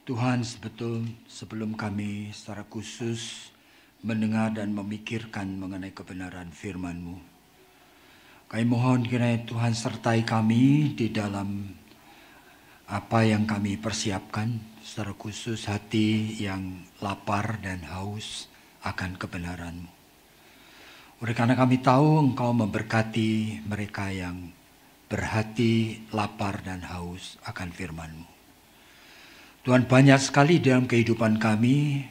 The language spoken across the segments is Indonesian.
Tuhan, sebelum kami secara khusus mendengar dan memikirkan mengenai kebenaran firman-Mu, kami mohon kiranya Tuhan sertai kami di dalam apa yang kami persiapkan, secara khusus hati yang lapar dan haus akan kebenaran-Mu. Oleh karena kami tahu Engkau memberkati mereka yang berhati lapar dan haus akan firman-Mu. Tuhan, banyak sekali dalam kehidupan kami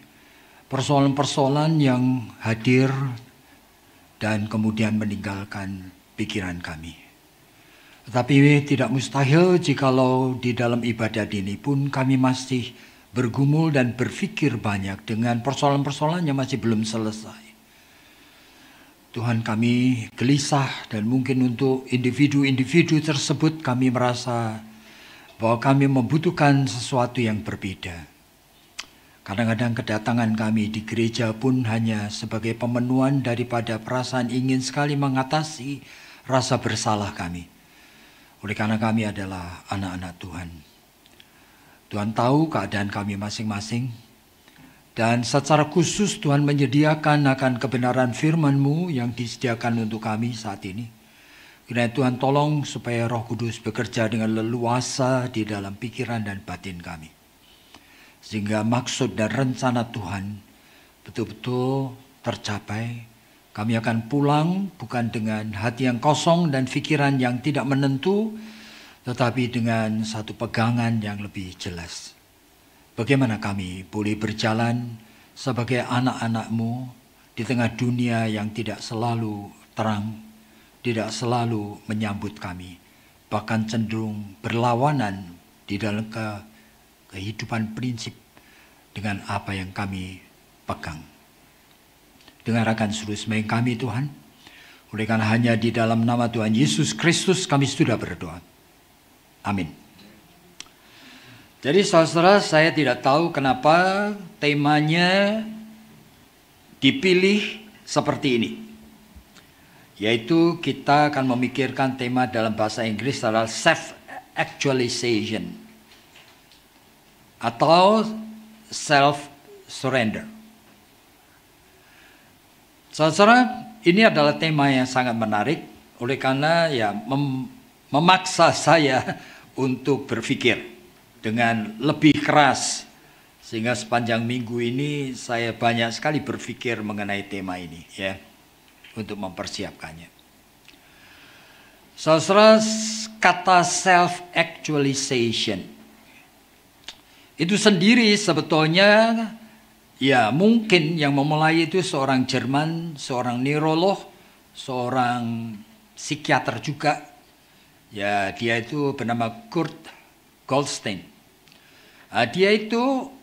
persoalan-persoalan yang hadir dan kemudian meninggalkan pikiran kami. Tetapi tidak mustahil jikalau di dalam ibadat ini pun kami masih bergumul dan berpikir banyak dengan persoalan-persoalan yang masih belum selesai. Tuhan, kami gelisah dan mungkin untuk individu-individu tersebut kami merasa bahwa kami membutuhkan sesuatu yang berbeda. Kadang-kadang kedatangan kami di gereja pun hanya sebagai pemenuhan daripada perasaan ingin sekali mengatasi rasa bersalah kami. Oleh karena kami adalah anak-anak Tuhan. Tuhan tahu keadaan kami masing-masing. Dan secara khusus Tuhan menyediakan akan kebenaran firman-Mu yang disediakan untuk kami saat ini. Kiranya Tuhan tolong supaya Roh Kudus bekerja dengan leluasa di dalam pikiran dan batin kami. Sehingga maksud dan rencana Tuhan betul-betul tercapai. Kami akan pulang bukan dengan hati yang kosong dan pikiran yang tidak menentu, tetapi dengan satu pegangan yang lebih jelas. Bagaimana kami boleh berjalan sebagai anak-anak-Mu di tengah dunia yang tidak selalu terang, tidak selalu menyambut kami, bahkan cenderung berlawanan di dalam kehidupan prinsip dengan apa yang kami pegang. Dengarkan seluruh sembahyang kami Tuhan. Oleh karena hanya di dalam nama Tuhan Yesus Kristus kami sudah berdoa. Amin. Jadi saudara, saya tidak tahu kenapa temanya dipilih seperti ini. Yaitu kita akan memikirkan tema dalam bahasa Inggris adalah self-actualization atau self-surrender. Saudara, ini adalah tema yang sangat menarik oleh karena memaksa saya untuk berpikir dengan lebih keras. Sehingga sepanjang minggu ini saya banyak sekali berpikir mengenai tema ini ya. Untuk mempersiapkannya. Saudara, kata self-actualization itu sendiri sebetulnya ya mungkin yang memulai itu seorang Jerman, seorang neurolog, seorang psikiater juga. Ya, dia itu bernama Kurt Goldstein. Dia itu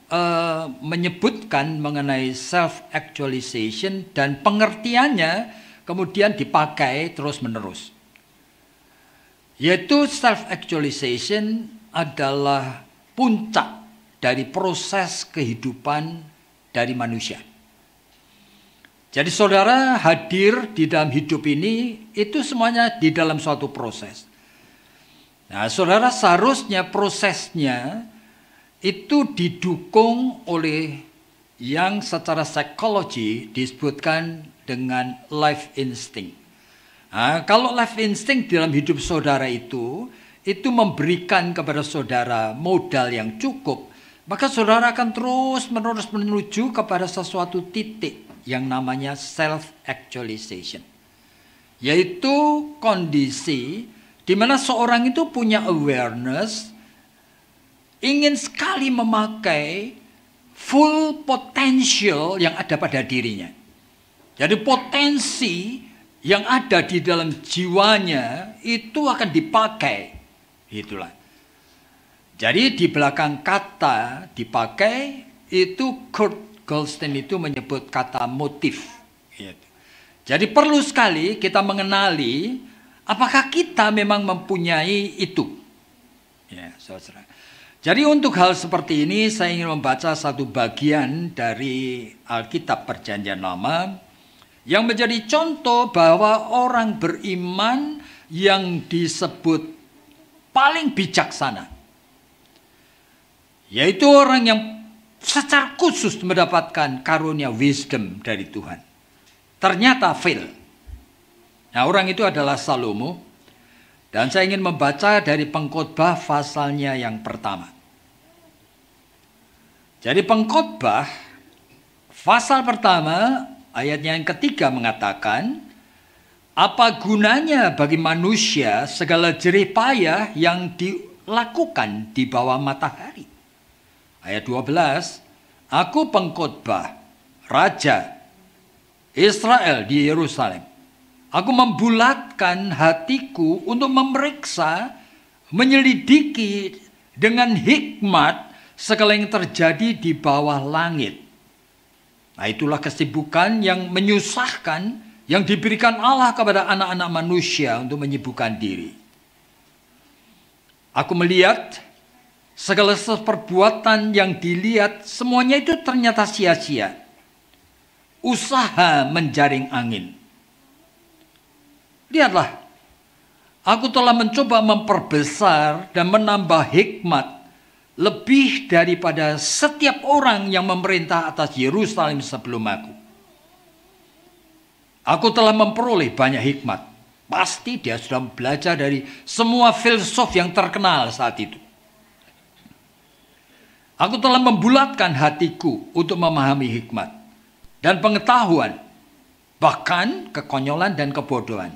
menyebutkan mengenai self-actualization dan pengertiannya kemudian dipakai terus-menerus. Yaitu self-actualization adalah puncak dari proses kehidupan dari manusia. Jadi saudara hadir di dalam hidup ini itu semuanya di dalam suatu proses. Nah, saudara seharusnya prosesnya itu didukung oleh yang secara psikologi disebutkan dengan life instinct. Nah, kalau life instinct dalam hidup saudara itu memberikan kepada saudara modal yang cukup, maka saudara akan terus-menerus menuju kepada sesuatu titik yang namanya self-actualization. Yaitu kondisi di mana seorang itu punya awareness, ingin sekali memakai full potential yang ada pada dirinya. Jadi potensi yang ada di dalam jiwanya itu akan dipakai. Itulah. Jadi di belakang kata dipakai itu Kurt Goldstein itu menyebut kata motif. Jadi perlu sekali kita mengenali apakah kita memang mempunyai itu. Ya, saudara. Jadi untuk hal seperti ini saya ingin membaca satu bagian dari Alkitab Perjanjian Lama yang menjadi contoh bahwa orang beriman yang disebut paling bijaksana Yaitu orang yang secara khusus mendapatkan karunia wisdom dari Tuhan. Ternyata fail. Nah, orang itu adalah Salomo. Dan saya ingin membaca dari Pengkhotbah pasalnya yang pertama. Jadi Pengkhotbah pasal pertama ayatnya yang ketiga mengatakan, apa gunanya bagi manusia segala jerih payah yang dilakukan di bawah matahari. Ayat 12, aku pengkhotbah Raja Israel di Yerusalem. Aku membulatkan hatiku untuk memeriksa, menyelidiki dengan hikmat segala yang terjadi di bawah langit. Nah, itulah kesibukan yang menyusahkan yang diberikan Allah kepada anak-anak manusia untuk menyibukkan diri. Aku melihat segala perbuatan yang dilihat semuanya itu ternyata sia-sia. Usaha menjaring angin. Lihatlah, aku telah mencoba memperbesar dan menambah hikmat lebih daripada setiap orang yang memerintah atas Yerusalem sebelum aku. Aku telah memperoleh banyak hikmat. Pasti dia sudah belajar dari semua filsuf yang terkenal saat itu. Aku telah membulatkan hatiku untuk memahami hikmat dan pengetahuan, bahkan kekonyolan dan kebodohan.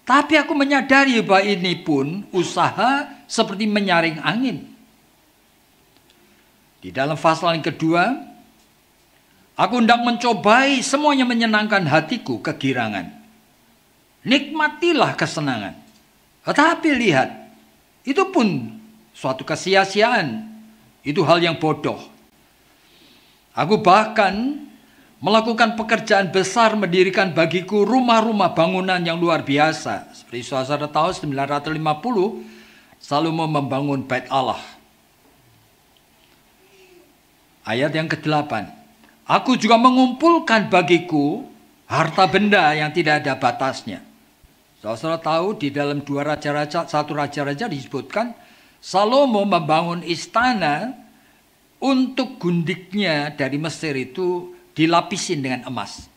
Tapi aku menyadari bahwa ini pun usaha seperti menyaring angin. Di dalam pasal yang kedua, aku hendak mencobai semuanya menyenangkan hatiku kegirangan. Nikmatilah kesenangan. Tetapi lihat, itu pun suatu kesia-siaan. Itu hal yang bodoh. Aku bahkan melakukan pekerjaan besar mendirikan bagiku rumah-rumah bangunan yang luar biasa. Seperti saudara tahu 950 Salomo membangun Bait Allah. Ayat yang ke-8. Aku juga mengumpulkan bagiku harta benda yang tidak ada batasnya. Saudara tahu di dalam 1 Raja-Raja disebutkan Salomo membangun istana untuk gundiknya dari Mesir itu dilapisin dengan emas.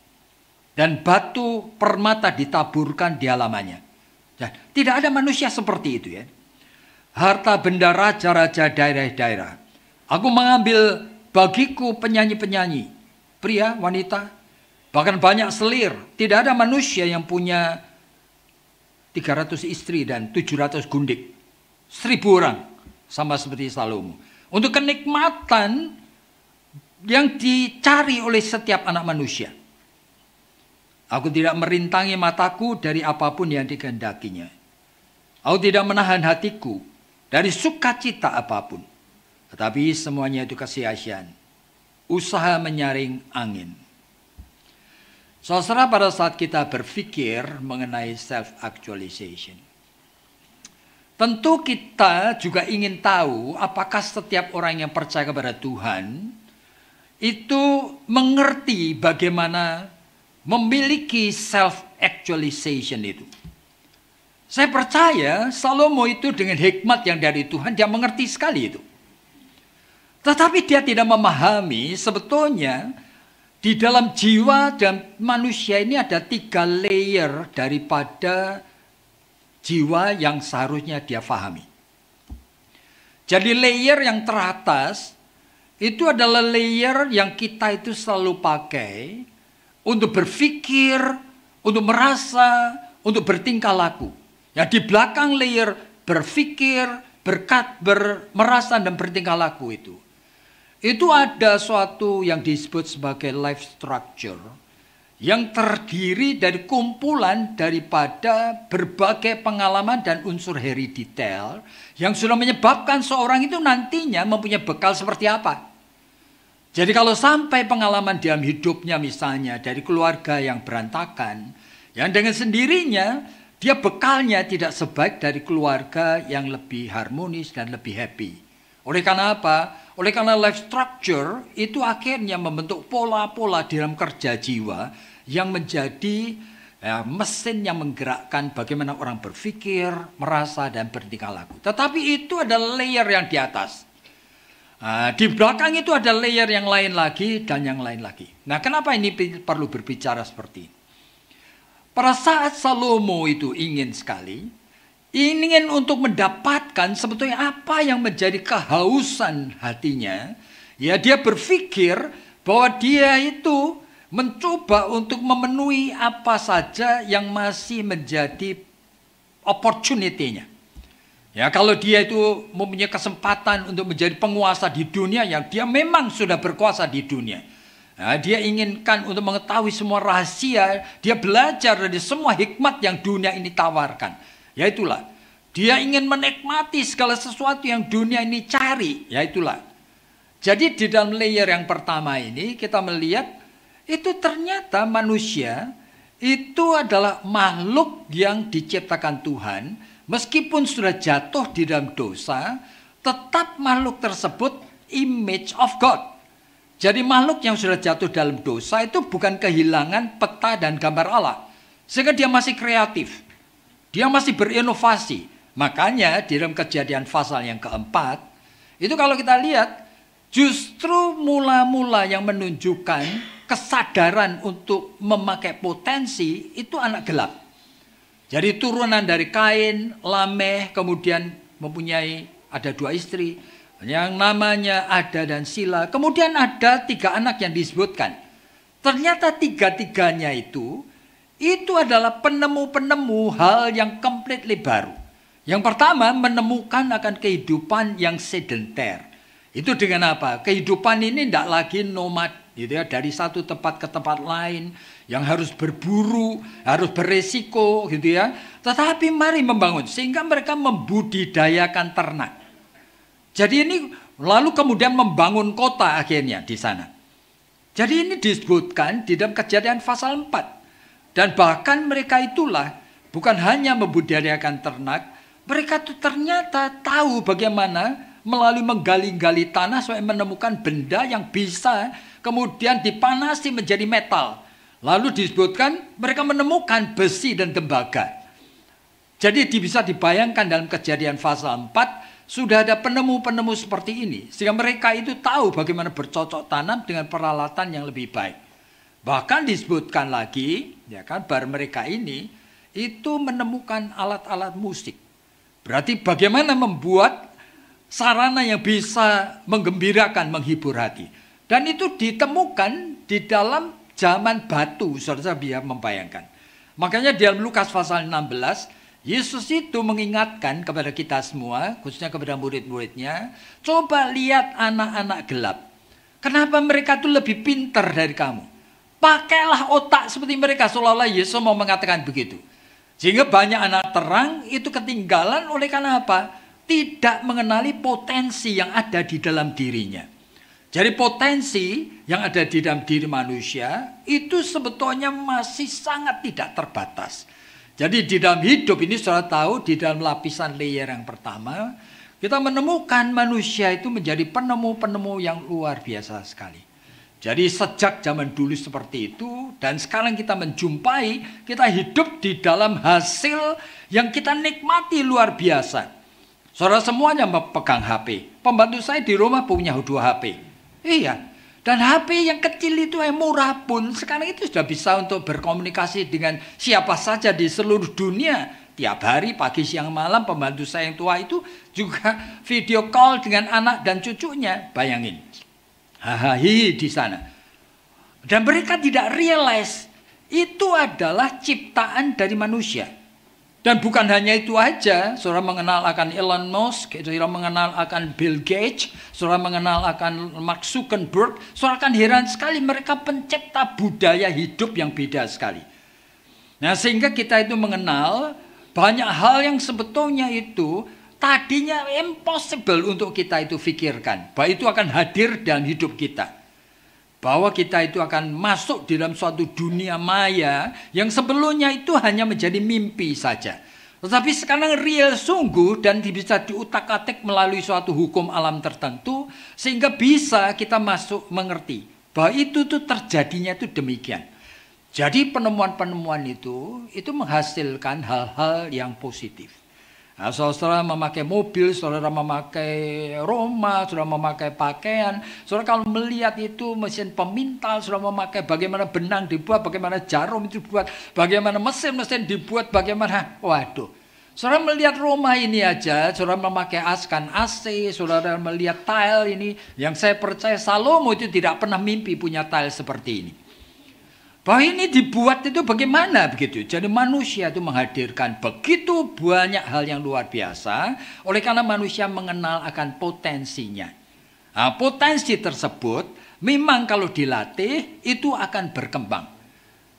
Dan batu permata ditaburkan di halamannya. Dan tidak ada manusia seperti itu ya. Harta benda raja-raja daerah-daerah. Aku mengambil bagiku penyanyi-penyanyi, pria, wanita, bahkan banyak selir. Tidak ada manusia yang punya 300 istri dan 700 gundik. 1000 orang, sama seperti Salomo. Untuk kenikmatan yang dicari oleh setiap anak manusia. Aku tidak merintangi mataku dari apapun yang dikehendakinya. Aku tidak menahan hatiku dari sukacita apapun. Tetapi semuanya itu kesia-siaan. Usaha menyaring angin. Saudara, pada saat kita berpikir mengenai self-actualization, tentu kita juga ingin tahu apakah setiap orang yang percaya kepada Tuhan itu mengerti bagaimana memiliki self-actualization itu. Saya percaya Salomo itu dengan hikmat yang dari Tuhan, dia mengerti sekali itu. Tetapi dia tidak memahami sebetulnya di dalam jiwa dan manusia ini ada 3 layer daripada jiwa yang seharusnya dia fahami. Jadi layer yang teratas itu adalah layer yang kita itu selalu pakai untuk berpikir, untuk merasa, untuk bertingkah laku. Ya, di belakang layer berpikir, merasa dan bertingkah laku itu ada suatu yang disebut sebagai life structure yang terdiri dari kumpulan daripada berbagai pengalaman dan unsur herediter yang sudah menyebabkan seorang itu nantinya mempunyai bekal seperti apa. Jadi kalau sampai pengalaman dalam hidupnya misalnya dari keluarga yang berantakan, yang dengan sendirinya dia bekalnya tidak sebaik dari keluarga yang lebih harmonis dan lebih happy. Oleh karena apa? Oleh karena life structure itu akhirnya membentuk pola-pola dalam kerja jiwa yang menjadi mesin yang menggerakkan bagaimana orang berpikir, merasa, dan bertingkah laku. Tetapi itu adalah layer yang di atas. Di belakang itu ada layer yang lain lagi dan yang lain lagi. Nah, kenapa ini perlu berbicara seperti ini? Pada saat Salomo itu ingin untuk mendapatkan sebetulnya apa yang menjadi kehausan hatinya, ya dia berpikir bahwa dia itu mencoba untuk memenuhi apa saja yang masih menjadi opportunity-nya. Ya, kalau dia itu mempunyai kesempatan untuk menjadi penguasa di dunia, yang dia memang sudah berkuasa di dunia. Nah, dia inginkan untuk mengetahui semua rahasia, dia belajar dari semua hikmat yang dunia ini tawarkan. Ya itulah, dia ingin menikmati segala sesuatu yang dunia ini cari. Ya itulah. Jadi di dalam layer yang pertama ini kita melihat itu ternyata manusia itu adalah makhluk yang diciptakan Tuhan. Meskipun sudah jatuh di dalam dosa, tetap makhluk tersebut image of God. Jadi makhluk yang sudah jatuh dalam dosa itu bukan kehilangan peta dan gambar Allah. Sehingga dia masih kreatif. Dia masih berinovasi. Makanya di dalam Kejadian pasal yang keempat, itu kalau kita lihat, justru mula-mula yang menunjukkan kesadaran untuk memakai potensi itu anak gelap. Jadi turunan dari Kain, Lameh, kemudian mempunyai ada 2 istri, yang namanya Ada dan Sila. Kemudian ada 3 anak yang disebutkan. Ternyata 3-tiganya itu adalah penemu-penemu hal yang completely baru. Yang pertama menemukan akan kehidupan yang sedenter. Itu dengan apa? Kehidupan ini tidak lagi nomad, gitu ya, dari satu tempat ke tempat lain, yang harus berburu, harus beresiko, gitu ya. Tetapi mari membangun, sehingga mereka membudidayakan ternak. Jadi ini lalu kemudian membangun kota akhirnya di sana. Jadi ini disebutkan di dalam Kejadian pasal 4. Dan bahkan mereka itulah bukan hanya membudidayakan ternak, mereka tuh ternyata tahu bagaimana melalui menggali-gali tanah sampai menemukan benda yang bisa kemudian dipanasi menjadi metal. Lalu disebutkan mereka menemukan besi dan tembaga. Jadi bisa dibayangkan dalam Kejadian pasal 4 sudah ada penemu-penemu seperti ini. Sehingga mereka itu tahu bagaimana bercocok tanam dengan peralatan yang lebih baik. Bahkan disebutkan lagi, ya kan, bahwa mereka ini itu menemukan alat-alat musik. Berarti bagaimana membuat sarana yang bisa menggembirakan, menghibur hati. Dan itu ditemukan di dalam zaman batu, saudara bisa membayangkan. Makanya di dalam Lukas pasal 16, Yesus itu mengingatkan kepada kita semua, khususnya kepada murid-muridnya, coba lihat anak-anak gelap. Kenapa mereka itu lebih pintar dari kamu? Pakailah otak seperti mereka, seolah-olah Yesus mau mengatakan begitu. Sehingga banyak anak terang itu ketinggalan oleh karena apa? Tidak mengenali potensi yang ada di dalam dirinya. Jadi potensi yang ada di dalam diri manusia itu sebetulnya masih sangat tidak terbatas. Jadi di dalam hidup ini saudara tahu, di dalam lapisan layer yang pertama, kita menemukan manusia itu menjadi penemu-penemu yang luar biasa sekali. Jadi sejak zaman dulu seperti itu, dan sekarang kita menjumpai, kita hidup di dalam hasil yang kita nikmati luar biasa. Saudara semuanya memegang HP. Pembantu saya di rumah punya 2 HP. Iya. Dan HP yang kecil itu yang murah pun sekarang itu sudah bisa untuk berkomunikasi dengan siapa saja di seluruh dunia. Tiap hari, pagi, siang, malam, pembantu saya yang tua itu juga video call dengan anak dan cucunya. Bayangin. Hahaha di sana. Dan mereka tidak realize itu adalah ciptaan dari manusia. Dan bukan hanya itu aja, saudara mengenal akan Elon Musk, saudara mengenal akan Bill Gates, saudara mengenal akan Mark Zuckerberg, saudara akan heran sekali mereka pencipta budaya hidup yang beda sekali. Nah, sehingga kita itu mengenal banyak hal yang sebetulnya itu tadinya impossible untuk kita itu pikirkan, bahwa itu akan hadir dalam hidup kita. Bahwa kita itu akan masuk di dalam suatu dunia maya yang sebelumnya itu hanya menjadi mimpi saja. Tetapi sekarang real sungguh dan bisa diutak-atik melalui suatu hukum alam tertentu sehingga bisa kita masuk mengerti bahwa itu tuh terjadinya itu demikian. Jadi penemuan-penemuan itu menghasilkan hal-hal yang positif. Nah, saudara memakai mobil, saudara memakai rumah, saudara memakai pakaian. Saudara kalau melihat itu mesin pemintal, saudara memakai bagaimana benang dibuat, bagaimana jarum itu dibuat, bagaimana mesin-mesin dibuat, bagaimana, waduh. Saudara melihat rumah ini aja, saudara memakai askan AC, saudara melihat tile ini, yang saya percaya Salomo itu tidak pernah mimpi punya tile seperti ini. Bahwa ini dibuat itu bagaimana begitu. Jadi manusia itu menghadirkan begitu banyak hal yang luar biasa, oleh karena manusia mengenal akan potensinya. Nah, potensi tersebut memang kalau dilatih itu akan berkembang.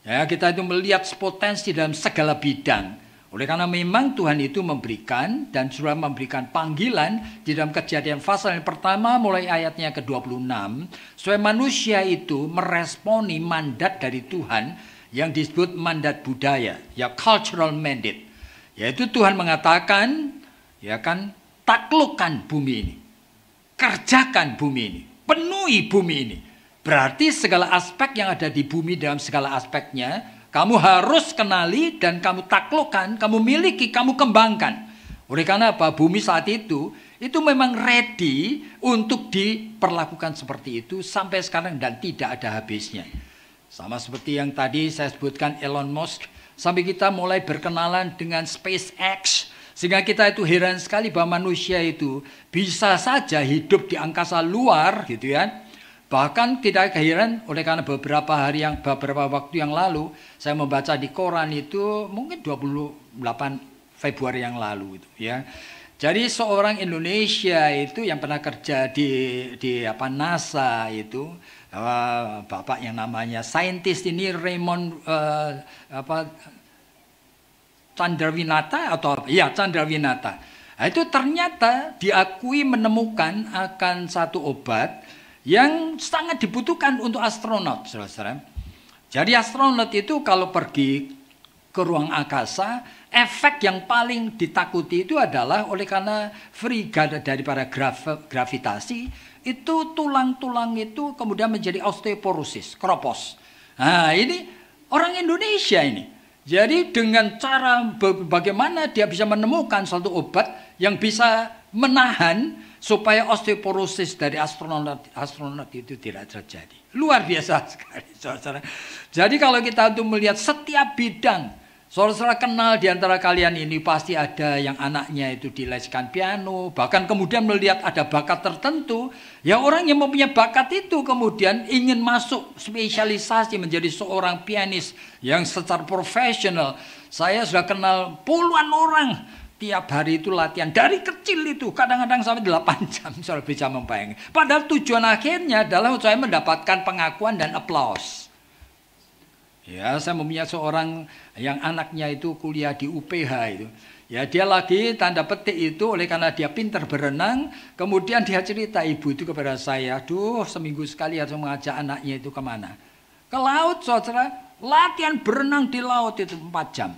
Ya, kita itu melihat potensi dalam segala bidang. Oleh karena memang Tuhan itu memberikan dan sudah memberikan panggilan di dalam Kejadian pasal yang pertama mulai ayatnya ke-26 supaya manusia itu meresponi mandat dari Tuhan yang disebut mandat budaya, ya cultural mandate. Yaitu Tuhan mengatakan, ya kan, taklukkan bumi ini. Kerjakan bumi ini, penuhi bumi ini. Berarti segala aspek yang ada di bumi dalam segala aspeknya kamu harus kenali dan kamu taklukkan, kamu miliki, kamu kembangkan. Oleh karena apa? Bumi saat itu memang ready untuk diperlakukan seperti itu sampai sekarang dan tidak ada habisnya. Sama seperti yang tadi saya sebutkan Elon Musk, sampai kita mulai berkenalan dengan SpaceX, sehingga kita itu heran sekali bahwa manusia itu bisa saja hidup di angkasa luar gitu ya. Bahkan tidak heran oleh karena beberapa waktu yang lalu saya membaca di koran itu mungkin 28 Februari yang lalu itu ya. Jadi seorang Indonesia itu yang pernah kerja di NASA itu bapak yang namanya saintis ini Raymond Chandrawinata atau ya Chandrawinata. Nah, itu ternyata diakui menemukan akan satu obat yang sangat dibutuhkan untuk astronot, saudara-saudara. Jadi astronot itu kalau pergi ke ruang angkasa, efek yang paling ditakuti itu adalah oleh karena free daripada gravitasi, itu tulang-tulang itu kemudian menjadi osteoporosis, kropos. Nah ini orang Indonesia ini. Jadi dengan cara bagaimana dia bisa menemukan suatu obat yang bisa menahan supaya osteoporosis dari astronot itu tidak terjadi. Luar biasa sekali, saudara. Jadi kalau kita untuk melihat setiap bidang, saudara kenal di antara kalian ini pasti ada yang anaknya itu dileskan piano, bahkan kemudian melihat ada bakat tertentu, ya orang yang mempunyai bakat itu kemudian ingin masuk spesialisasi menjadi seorang pianis yang secara profesional. Saya sudah kenal puluhan orang. Tiap hari itu latihan, dari kecil itu, kadang-kadang sampai 8 jam, saya bisa membayangkan. Padahal tujuan akhirnya adalah saya mendapatkan pengakuan dan aplaus. Ya, saya mempunyai seorang yang anaknya itu kuliah di UPH itu. Ya, dia lagi tanda petik itu oleh karena dia pintar berenang, kemudian dia cerita ibu itu kepada saya, aduh seminggu sekali harus mengajak anaknya itu kemana? Ke laut, saudara, latihan berenang di laut itu 4 jam.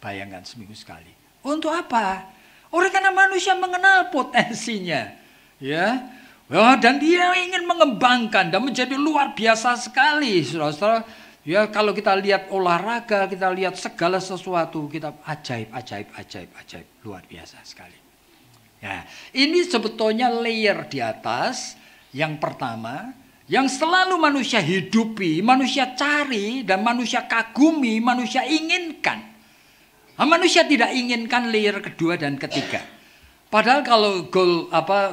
Bayangkan seminggu sekali. Untuk apa? Oleh karena manusia mengenal potensinya, ya, dan dia ingin mengembangkan dan menjadi luar biasa sekali, saudara. Ya, kalau kita lihat olahraga, kita lihat segala sesuatu, kita ajaib, luar biasa sekali. Ya, ini sebetulnya layer di atas yang pertama, yang selalu manusia hidupi, manusia cari dan manusia kagumi, manusia inginkan. Manusia tidak inginkan layer kedua dan ketiga. Padahal kalau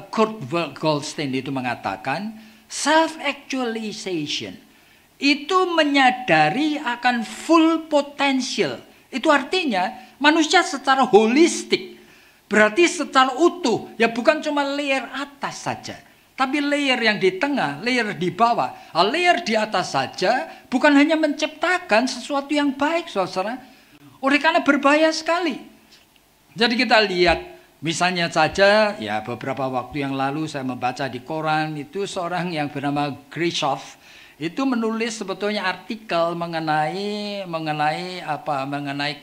Kurt Goldstein itu mengatakan self-actualization itu menyadari akan full potential. Itu artinya manusia secara holistik. Berarti secara utuh. Ya bukan cuma layer atas saja. Tapi layer yang di tengah, layer di bawah. Layer di atas saja bukan hanya menciptakan sesuatu yang baik, saudara. Oleh karena berbahaya sekali. Jadi kita lihat misalnya saja ya beberapa waktu yang lalu saya membaca di koran itu seorang yang bernama Grishov itu menulis sebetulnya artikel mengenai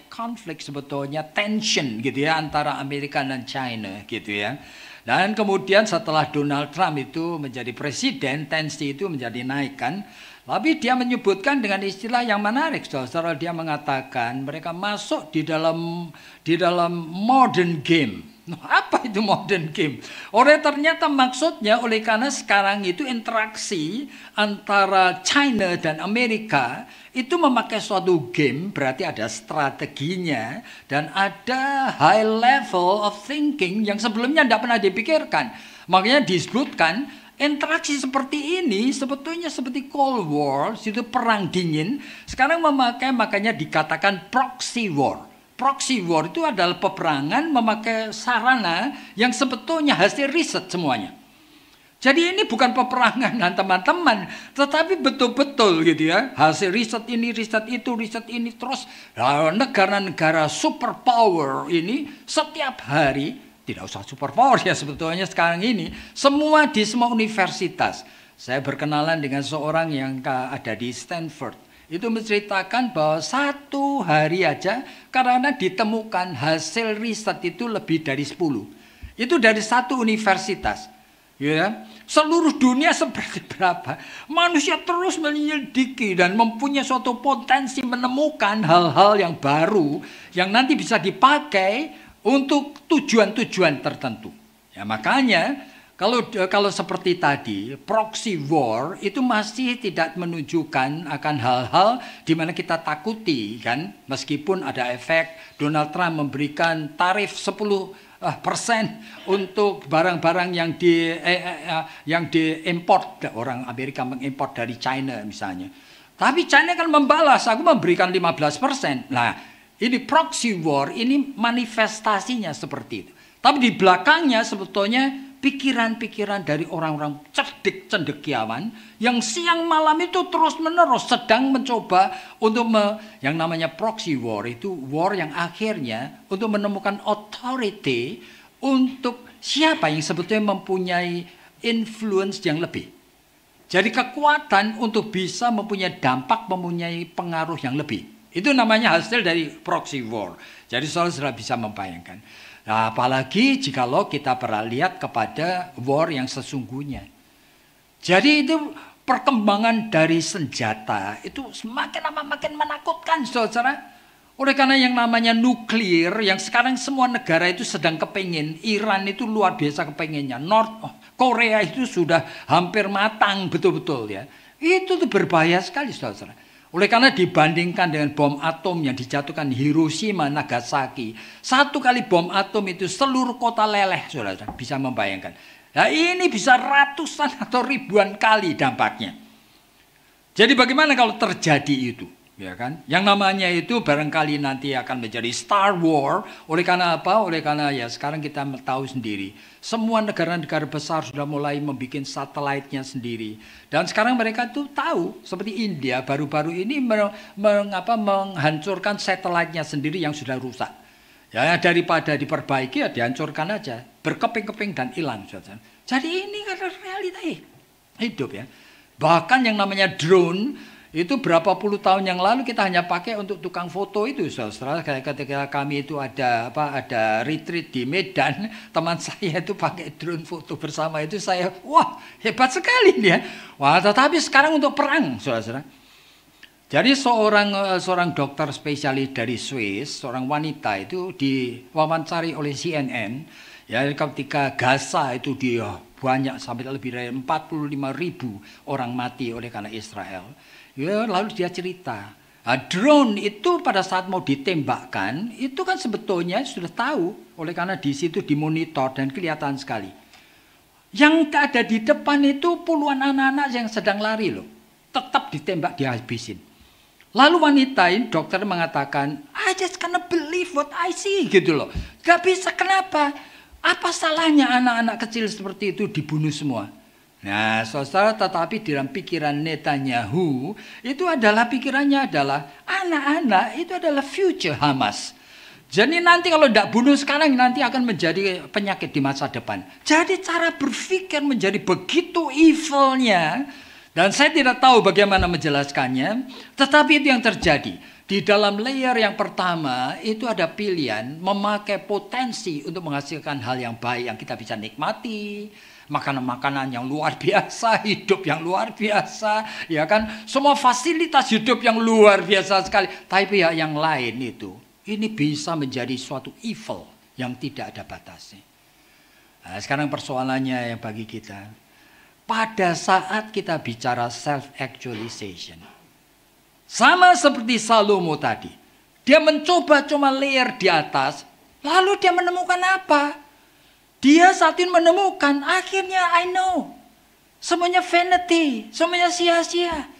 konflik sebetulnya tension gitu ya antara Amerika dan China gitu ya. Dan kemudian setelah Donald Trump itu menjadi presiden, tensi itu menjadi naik kan. Tapi dia menyebutkan dengan istilah yang menarik, saudara. Dia mengatakan mereka masuk di dalam modern game. Apa itu modern game? Ternyata maksudnya oleh karena sekarang itu interaksi antara China dan Amerika itu memakai suatu game, berarti ada strateginya dan ada high level of thinking yang sebelumnya tidak pernah dipikirkan. Makanya disebutkan interaksi seperti ini sebetulnya seperti Cold War, itu perang dingin. Sekarang makanya dikatakan proxy war. Proxy war itu adalah peperangan memakai sarana yang sebetulnya hasil riset semuanya. Jadi ini bukan peperangan teman-teman, tetapi betul-betul gitu ya. Hasil riset ini, riset itu, riset ini. Terus negara-negara superpower ini setiap hari, tidak usah superpower ya sebetulnya sekarang ini, semua di semua universitas. Saya berkenalan dengan seorang yang ada di Stanford. Itu menceritakan bahwa satu hari aja karena ditemukan hasil riset itu lebih dari 10. Itu dari satu universitas. Ya, seluruh dunia seperti berapa? Manusia terus menyelidiki dan mempunyai suatu potensi menemukan hal-hal yang baru yang nanti bisa dipakai untuk tujuan-tujuan tertentu. Ya, makanya kalau seperti tadi, proxy war itu masih tidak menunjukkan akan hal-hal di mana kita takuti kan, meskipun ada efek Donald Trump memberikan tarif 10% untuk barang-barang yang diimport, orang Amerika mengimport dari China misalnya. Tapi China kan membalas, aku memberikan 15%. Nah, ini proxy war, ini manifestasinya seperti itu. Tapi di belakangnya sebetulnya pikiran-pikiran dari orang-orang cerdik cendekiawan yang siang malam itu terus-menerus sedang mencoba untuk yang namanya proxy war, itu war yang akhirnya untuk menemukan authority untuk siapa yang sebetulnya mempunyai influence yang lebih. Jadi kekuatan untuk bisa mempunyai dampak, mempunyai pengaruh yang lebih. Itu namanya hasil dari proxy war. Jadi saudara bisa membayangkan. Nah, apalagi jikalau kita pernah lihat kepada war yang sesungguhnya. Jadi itu perkembangan dari senjata itu semakin lama makin menakutkan, saudara. Oleh karena yang namanya nuklir, yang sekarang semua negara itu sedang kepingin. Iran itu luar biasa kepinginnya. Korea itu sudah hampir matang betul-betul ya. Itu tuh berbahaya sekali, saudara. Oleh karena dibandingkan dengan bom atom yang dijatuhkan Hiroshima, Nagasaki. Satu kali bom atom itu seluruh kota leleh, saudara. Bisa membayangkan. Nah ini bisa ratusan atau ribuan kali dampaknya. Jadi bagaimana kalau terjadi itu? Ya kan? Yang namanya itu barangkali nanti akan menjadi Star War. Oleh karena apa? Oleh karena ya sekarang kita tahu sendiri. Semua negara-negara besar sudah mulai membuat satelitnya sendiri. Dan sekarang mereka tuh tahu. Seperti India baru-baru ini menghancurkan satelitnya sendiri yang sudah rusak. Ya daripada diperbaiki ya dihancurkan aja. Berkeping-keping dan hilang. Jadi ini kan realita hidup ya. Bahkan yang namanya drone. Itu berapa puluh tahun yang lalu kita hanya pakai untuk tukang foto itu, saudara. Ketika kami itu ada retreat di Medan, teman saya itu pakai drone foto bersama itu saya, wah hebat sekali dia. Wah, tetapi sekarang untuk perang, saudara. Jadi seorang dokter spesialis dari Swiss, seorang wanita itu diwawancari oleh CNN, ya ketika Gaza itu dia banyak sampai lebih dari 45.000 orang mati oleh karena Israel. Ya, lalu dia cerita, drone itu pada saat mau ditembakkan, itu kan sebetulnya sudah tahu, oleh karena di situ dimonitor dan kelihatan sekali. Yang ada di depan itu puluhan anak-anak yang sedang lari loh, tetap ditembak dihabisin. Lalu wanita ini dokter mengatakan, I just cannot believe what I see gitu loh. Gak bisa, kenapa? Apa salahnya anak-anak kecil seperti itu dibunuh semua? Nah, saudara, tetapi dalam pikiran Netanyahu itu pikirannya adalah anak-anak itu adalah future Hamas. Jadi nanti kalau tidak bunuh sekarang nanti akan menjadi penyakit di masa depan. Jadi cara berpikir menjadi begitu evilnya. Dan saya tidak tahu bagaimana menjelaskannya, tetapi itu yang terjadi. Di dalam layer yang pertama itu ada pilihan memakai potensi untuk menghasilkan hal yang baik yang kita bisa nikmati, makanan-makanan yang luar biasa, hidup yang luar biasa, ya kan? Semua fasilitas hidup yang luar biasa sekali. Tapi ya yang lain itu, ini bisa menjadi suatu evil yang tidak ada batasnya. Nah, sekarang persoalannya yang bagi kita, pada saat kita bicara self-actualization, sama seperti Salomo tadi, dia mencoba cuma layer di atas, lalu dia menemukan apa? Dia saat ini menemukan, akhirnya I know, semuanya vanity, semuanya sia-sia.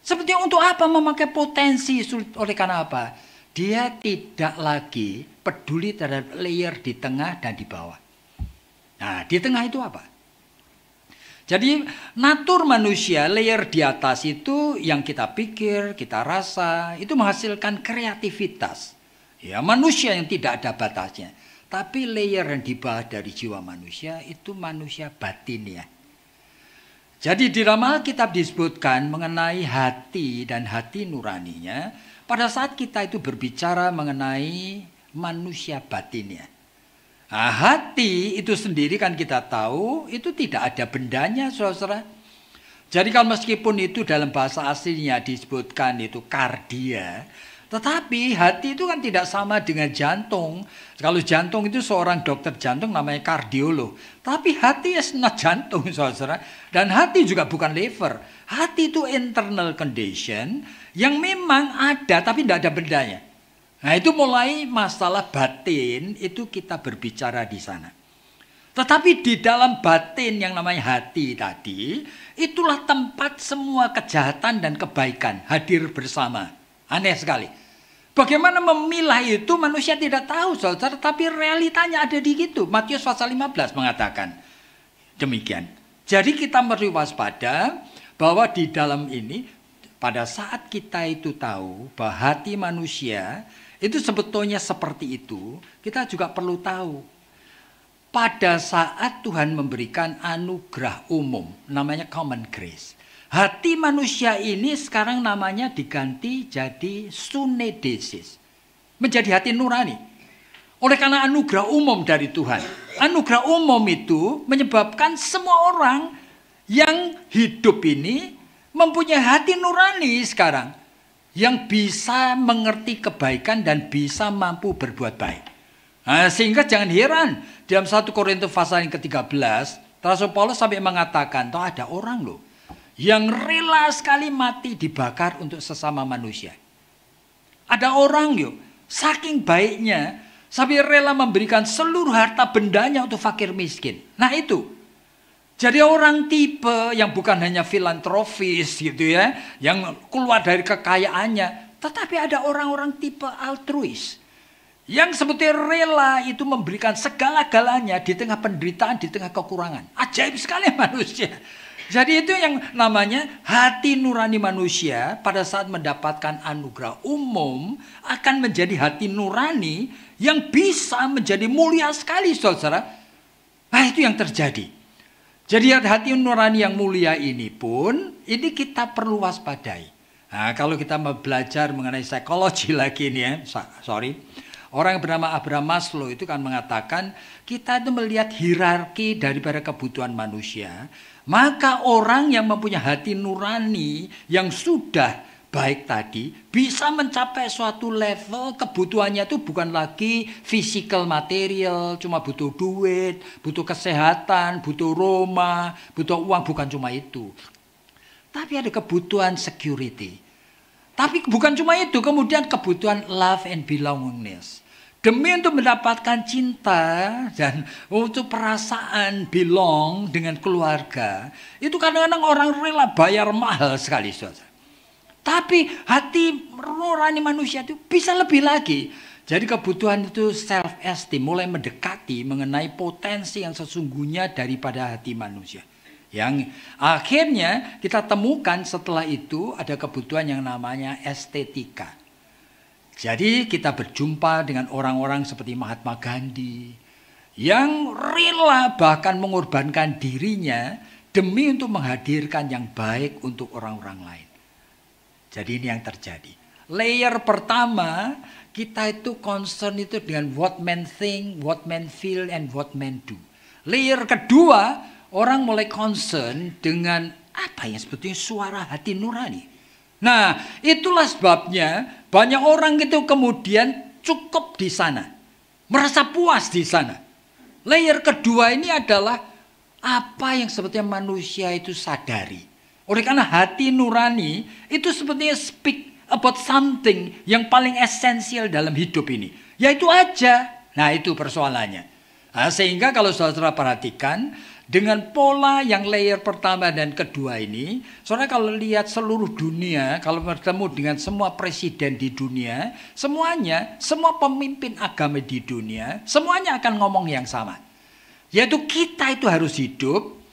Seperti untuk apa memakai potensi, oleh karena apa? Dia tidak lagi peduli terhadap layer di tengah dan di bawah. Nah, di tengah itu apa? Jadi natur manusia, layer di atas itu yang kita pikir, kita rasa, itu menghasilkan kreativitas. Ya, manusia yang tidak ada batasnya. Tapi layer yang di bawah dari jiwa manusia itu manusia batin ya. Jadi di dalam Alkitab disebutkan mengenai hati dan hati nuraninya. Pada saat kita itu berbicara mengenai manusia batinnya. Nah, hati itu sendiri kan kita tahu itu tidak ada bendanya, saudara. Jadi kalau meskipun itu dalam bahasa aslinya disebutkan itu kardia, tetapi hati itu kan tidak sama dengan jantung. Kalau jantung itu seorang dokter jantung namanya kardiolog, tapi hati is not jantung, saudara. Dan hati juga bukan liver. Hati itu internal condition yang memang ada tapi tidak ada bendanya. Nah, itu mulai masalah batin itu kita berbicara di sana. Tetapi di dalam batin yang namanya hati tadi, itulah tempat semua kejahatan dan kebaikan hadir bersama. Aneh sekali. Bagaimana memilah itu manusia tidak tahu, saudara, tapi realitanya ada di situ. Matius pasal 15 mengatakan demikian. Jadi kita perlu waspada bahwa di dalam ini pada saat kita itu tahu bahwa hati manusia itu sebetulnya seperti itu, kita juga perlu tahu. Pada saat Tuhan memberikan anugerah umum, namanya common grace. Hati manusia ini sekarang namanya diganti jadi sunedesis. Menjadi hati nurani. Oleh karena anugerah umum dari Tuhan. Anugerah umum itu menyebabkan semua orang yang hidup ini mempunyai hati nurani sekarang. Yang bisa mengerti kebaikan dan bisa mampu berbuat baik. Nah, sehingga jangan heran dalam 1 Korintus pasal yang ke-13, Rasul Paulus sampai mengatakan, toh ada orang loh yang rela sekali mati dibakar untuk sesama manusia. Ada orang yuk, saking baiknya sampai rela memberikan seluruh harta bendanya untuk fakir miskin. Nah itu. Jadi orang tipe yang bukan hanya filantropis gitu ya, yang keluar dari kekayaannya, tetapi ada orang-orang tipe altruis yang seperti rela itu memberikan segala-galanya di tengah penderitaan, di tengah kekurangan. Ajaib sekali manusia. Jadi itu yang namanya hati nurani manusia pada saat mendapatkan anugerah umum akan menjadi hati nurani yang bisa menjadi mulia sekali, saudara. Nah itu yang terjadi. Jadi hati nurani yang mulia ini pun, ini kita perlu waspadai. Nah, kalau kita mau belajar mengenai psikologi lagi nih ya, orang yang bernama Abraham Maslow itu kan mengatakan, kita itu melihat hierarki daripada kebutuhan manusia, maka orang yang mempunyai hati nurani yang sudah baik tadi, bisa mencapai suatu level kebutuhannya itu bukan lagi physical material, cuma butuh duit, butuh kesehatan, butuh rumah, butuh uang, bukan cuma itu. Tapi ada kebutuhan security. Tapi bukan cuma itu, kemudian kebutuhan love and belongingness. Demi untuk mendapatkan cinta dan untuk perasaan belong dengan keluarga, itu kadang-kadang orang rela bayar mahal sekali, saudara. Tapi hati nurani manusia itu bisa lebih lagi. Jadi kebutuhan itu self-esteem mulai mendekati mengenai potensi yang sesungguhnya daripada hati manusia. Yang akhirnya kita temukan setelah itu ada kebutuhan yang namanya estetika. Jadi kita berjumpa dengan orang-orang seperti Mahatma Gandhi yang rela bahkan mengorbankan dirinya demi untuk menghadirkan yang baik untuk orang-orang lain. Jadi ini yang terjadi. Layer pertama, kita itu concern itu dengan what men think, what men feel, and what men do. Layer kedua, orang mulai concern dengan apa yang sebetulnya suara hati nurani. Nah, itulah sebabnya banyak orang itu kemudian cukup di sana. Merasa puas di sana. Layer kedua ini adalah apa yang sebetulnya manusia itu sadari. Oleh karena hati nurani itu sebetulnya speak about something yang paling esensial dalam hidup ini. Yaitu aja. Nah, itu persoalannya. Nah, sehingga kalau saudara perhatikan, dengan pola yang layer pertama dan kedua ini, saudara kalau lihat seluruh dunia, kalau bertemu dengan semua presiden di dunia, semuanya, semua pemimpin agama di dunia, semuanya akan ngomong yang sama. Yaitu kita itu harus hidup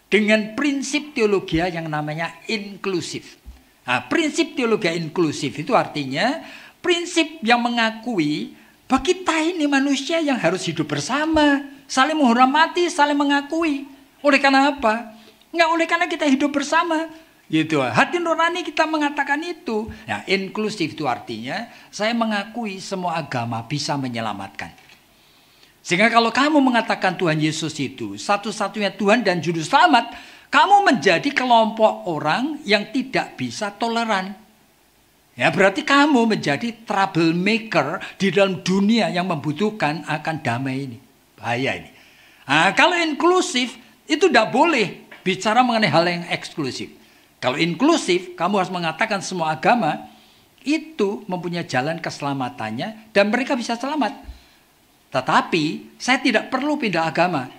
dengan prinsip teologi yang namanya inklusif. Nah, prinsip teologi inklusif itu artinya prinsip yang mengakui bahwa kita ini manusia yang harus hidup bersama, saling menghormati, saling mengakui. Oleh karena apa? Enggak oleh karena kita hidup bersama. Gitu. Hati nurani kita mengatakan itu. Nah, inklusif itu artinya saya mengakui semua agama bisa menyelamatkan. Sehingga kalau kamu mengatakan Tuhan Yesus itu satu-satunya Tuhan dan juru selamat, kamu menjadi kelompok orang yang tidak bisa toleran. Ya, berarti kamu menjadi troublemaker di dalam dunia yang membutuhkan akan damai ini. Bahaya ini. Nah, kalau inklusif itu tidak boleh bicara mengenai hal yang eksklusif. Kalau inklusif, kamu harus mengatakan semua agama itu mempunyai jalan keselamatannya dan mereka bisa selamat. Tetapi saya tidak perlu pindah agama.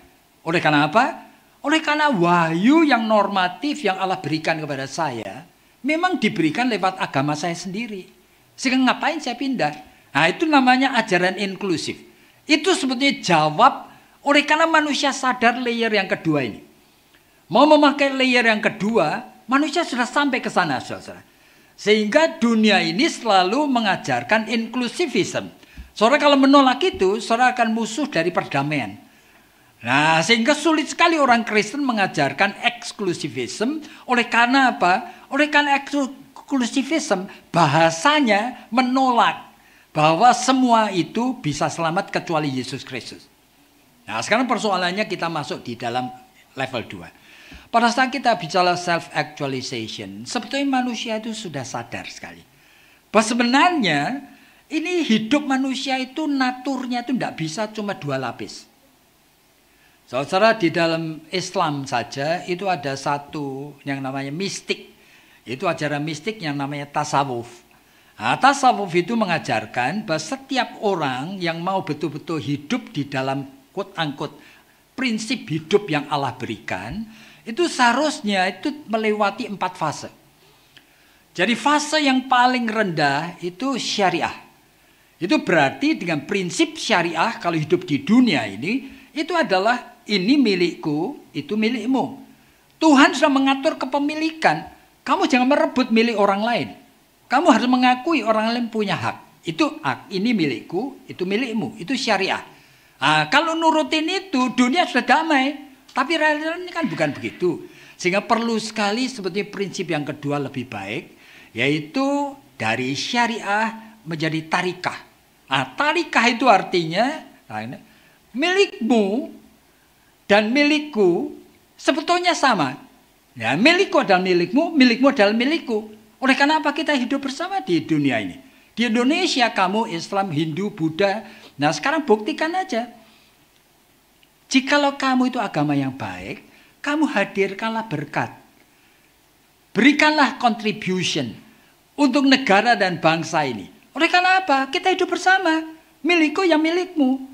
Oleh karena apa? Oleh karena wahyu yang normatif yang Allah berikan kepada saya memang diberikan lewat agama saya sendiri. Sehingga ngapain saya pindah? Nah, itu namanya ajaran inklusif. Itu sebetulnya jawab oleh karena manusia sadar layer yang kedua ini. Mau memakai layer yang kedua, manusia sudah sampai ke sana, saudara. Sehingga dunia ini selalu mengajarkan inklusivisme. Saudara kalau menolak itu, saudara akan musuh dari perdamaian. Nah, sehingga sulit sekali orang Kristen mengajarkan eksklusivisme. Oleh karena apa? Oleh karena eksklusivisme, bahasanya menolak bahwa semua itu bisa selamat kecuali Yesus Kristus. Nah, sekarang persoalannya kita masuk di dalam level 2. Pada saat kita bicara self-actualization, sebetulnya manusia itu sudah sadar sekali. Bahwa sebenarnya ini hidup manusia itu naturnya itu tidak bisa cuma 2 lapis. Saudara, di dalam Islam saja itu ada satu yang namanya mistik. Itu ajaran mistik yang namanya tasawuf. Nah, tasawuf itu mengajarkan bahwa setiap orang yang mau betul-betul hidup di dalam quote-unquote prinsip hidup yang Allah berikan, itu seharusnya itu melewati 4 fase. Jadi fase yang paling rendah itu syariah. Itu berarti dengan prinsip syariah kalau hidup di dunia ini, itu adalah ini milikku, itu milikmu. Tuhan sudah mengatur kepemilikan. Kamu jangan merebut milik orang lain. Kamu harus mengakui orang lain punya hak. Itu hak, ini milikku, itu milikmu. Itu syariah. Nah, kalau nurutin itu, dunia sudah damai. Tapi realitanya kan bukan begitu. Sehingga perlu sekali sebetulnya prinsip yang kedua lebih baik. Yaitu dari syariah menjadi tarikah. Nah, tarikah itu artinya milikmu dan milikku sebetulnya sama. Ya, milikku adalah milikmu, milikmu adalah milikku. Oleh karena apa kita hidup bersama di dunia ini? Di Indonesia kamu Islam, Hindu, Buddha. Nah, sekarang buktikan aja. Jikalau kamu itu agama yang baik, kamu hadirkanlah berkat. Berikanlah contribution untuk negara dan bangsa ini. Oleh karena apa? Kita hidup bersama. Milikku yang milikmu.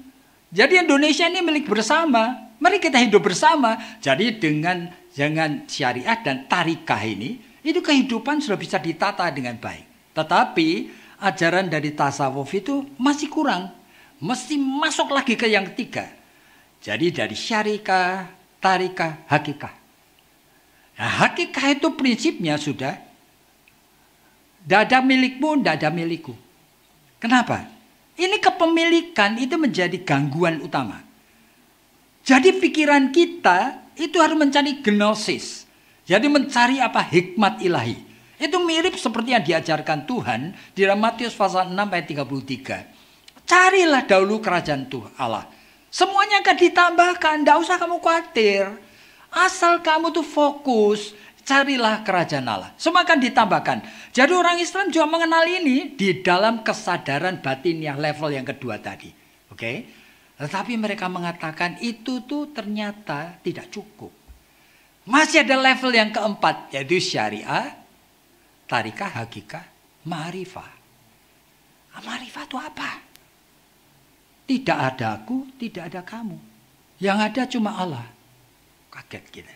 Jadi Indonesia ini milik bersama. Mari kita hidup bersama. Jadi dengan syariah dan tarikah ini, itu kehidupan sudah bisa ditata dengan baik. Tetapi ajaran dari tasawuf itu masih kurang. Mesti masuk lagi ke yang ketiga. Jadi dari syariah, tarikah, hakikah. Nah, hakikah itu prinsipnya sudah tidak ada milikmu, tidak ada milikku. Kenapa? Ini kepemilikan itu menjadi gangguan utama. Jadi pikiran kita itu harus mencari gnosis. Jadi mencari apa? Hikmat ilahi. Itu mirip seperti yang diajarkan Tuhan di dalam Matius pasal 6 ayat 33. Carilah dahulu kerajaan Tuhan Allah. Semuanya akan ditambahkan, tidak usah kamu khawatir. Asal kamu tuh fokus, carilah kerajaan Allah. Semua akan ditambahkan. Jadi orang Islam juga mengenal ini di dalam kesadaran batinnya level yang kedua tadi. Oke? Tetapi mereka mengatakan itu tuh ternyata tidak cukup. Masih ada level yang keempat, yaitu syariah, tarikah, hakikah, ma'rifah. Ma'rifah itu apa? Tidak ada aku, tidak ada kamu. Yang ada cuma Allah. Kaget kita.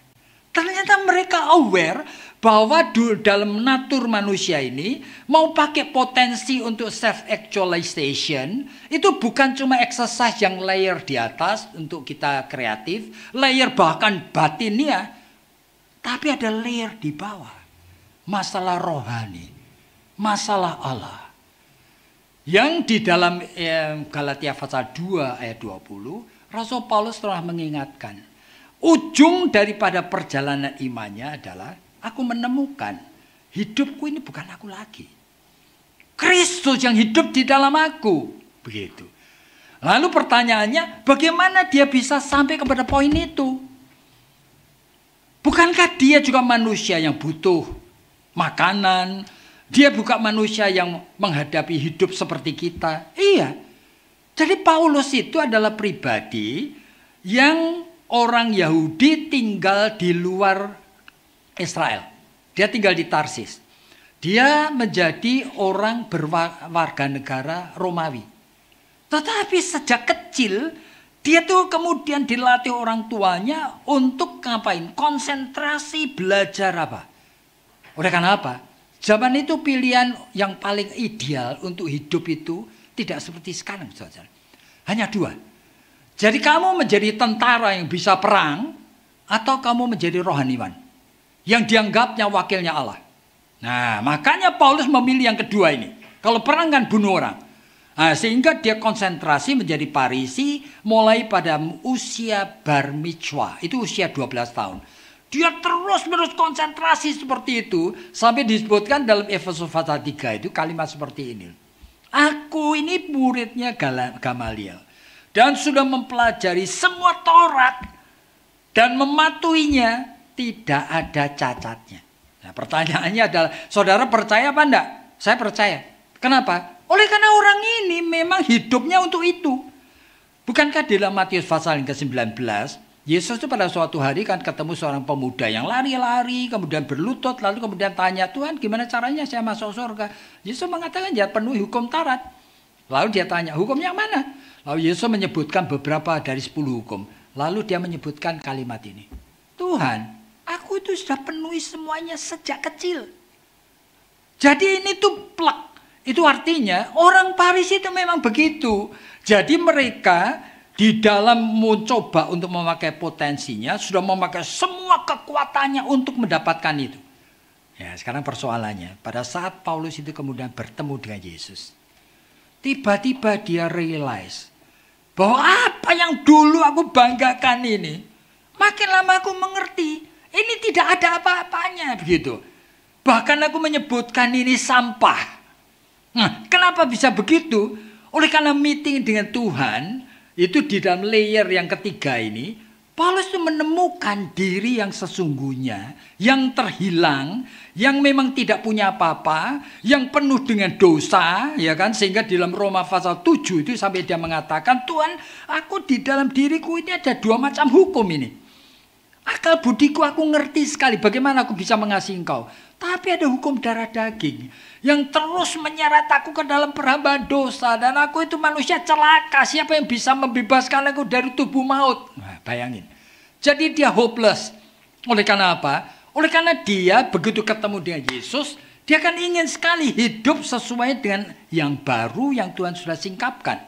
Ternyata mereka aware bahwa dalam natur manusia ini mau pakai potensi untuk self-actualization itu bukan cuma exercise yang layer di atas untuk kita kreatif, layer bahkan batinnya, tapi ada layer di bawah. Masalah rohani, masalah Allah. Yang di dalam Galatia pasal 2 ayat 20, Rasul Paulus telah mengingatkan, ujung daripada perjalanan imannya adalah aku menemukan hidupku ini bukan aku lagi. Kristus yang hidup di dalam aku. Begitu. Lalu pertanyaannya, bagaimana dia bisa sampai kepada poin itu? Bukankah dia juga manusia yang butuh makanan? Dia bukan manusia yang menghadapi hidup seperti kita. Iya. Jadi Paulus itu adalah pribadi yang orang Yahudi tinggal di luar Israel. Dia tinggal di Tarsis. Dia menjadi orang berwarga negara Romawi. Tetapi sejak kecil, dia tuh kemudian dilatih orang tuanya untuk ngapain? Konsentrasi belajar apa? Oleh karena apa? Zaman itu pilihan yang paling ideal untuk hidup itu tidak seperti sekarang, saudara. Hanya dua. Jadi kamu menjadi tentara yang bisa perang, atau kamu menjadi rohaniwan yang dianggapnya wakilnya Allah. Nah, makanya Paulus memilih yang kedua ini. Kalau perang kan bunuh orang. Nah, sehingga dia konsentrasi menjadi Farisi mulai pada usia bar mitzvah. Itu usia 12 tahun. Dia terus-menerus konsentrasi seperti itu. Sampai disebutkan dalam Efesus pasal 3 itu kalimat seperti ini. Aku ini muridnya Gamaliel. Dan sudah mempelajari semua Taurat. Dan mematuhinya tidak ada cacatnya. Nah, pertanyaannya adalah, saudara percaya apa enggak? Saya percaya. Kenapa? Oleh karena orang ini memang hidupnya untuk itu. Bukankah di dalam Matius pasal yang ke-19, Yesus itu pada suatu hari kan ketemu seorang pemuda yang lari-lari, kemudian berlutut, lalu kemudian tanya, Tuhan gimana caranya saya masuk surga? Yesus mengatakan, ya penuhi hukum Taurat. Lalu dia tanya, hukum yang mana? Lalu Yesus menyebutkan beberapa dari 10 hukum. Lalu dia menyebutkan kalimat ini. Tuhan, aku itu sudah penuhi semuanya sejak kecil. Jadi ini tuh plek. Itu artinya orang Farisi itu memang begitu. Jadi mereka di dalam mencoba untuk memakai potensinya, sudah memakai semua kekuatannya untuk mendapatkan itu. Ya, sekarang persoalannya, pada saat Paulus itu kemudian bertemu dengan Yesus, tiba-tiba dia realize bahwa apa yang dulu aku banggakan ini, makin lama aku mengerti, ini tidak ada apa-apanya begitu. Bahkan aku menyebutkan ini sampah. Nah, kenapa bisa begitu? Oleh karena meeting dengan Tuhan, itu di dalam layer yang ketiga ini, Paulus itu menemukan diri yang sesungguhnya, yang terhilang, yang memang tidak punya apa-apa, yang penuh dengan dosa, ya kan? Sehingga di dalam Roma pasal 7 itu sampai dia mengatakan, Tuhan, aku di dalam diriku ini ada 2 macam hukum ini. Akal budiku aku ngerti sekali bagaimana aku bisa mengasihi engkau. Tapi ada hukum darah daging yang terus menyeret aku ke dalam perhambaan dosa. Dan aku itu manusia celaka. Siapa yang bisa membebaskan aku dari tubuh maut? Nah, bayangin. Jadi dia hopeless. Oleh karena apa? Oleh karena dia begitu ketemu dengan Yesus, dia kan ingin sekali hidup sesuai dengan yang baru yang Tuhan sudah singkapkan.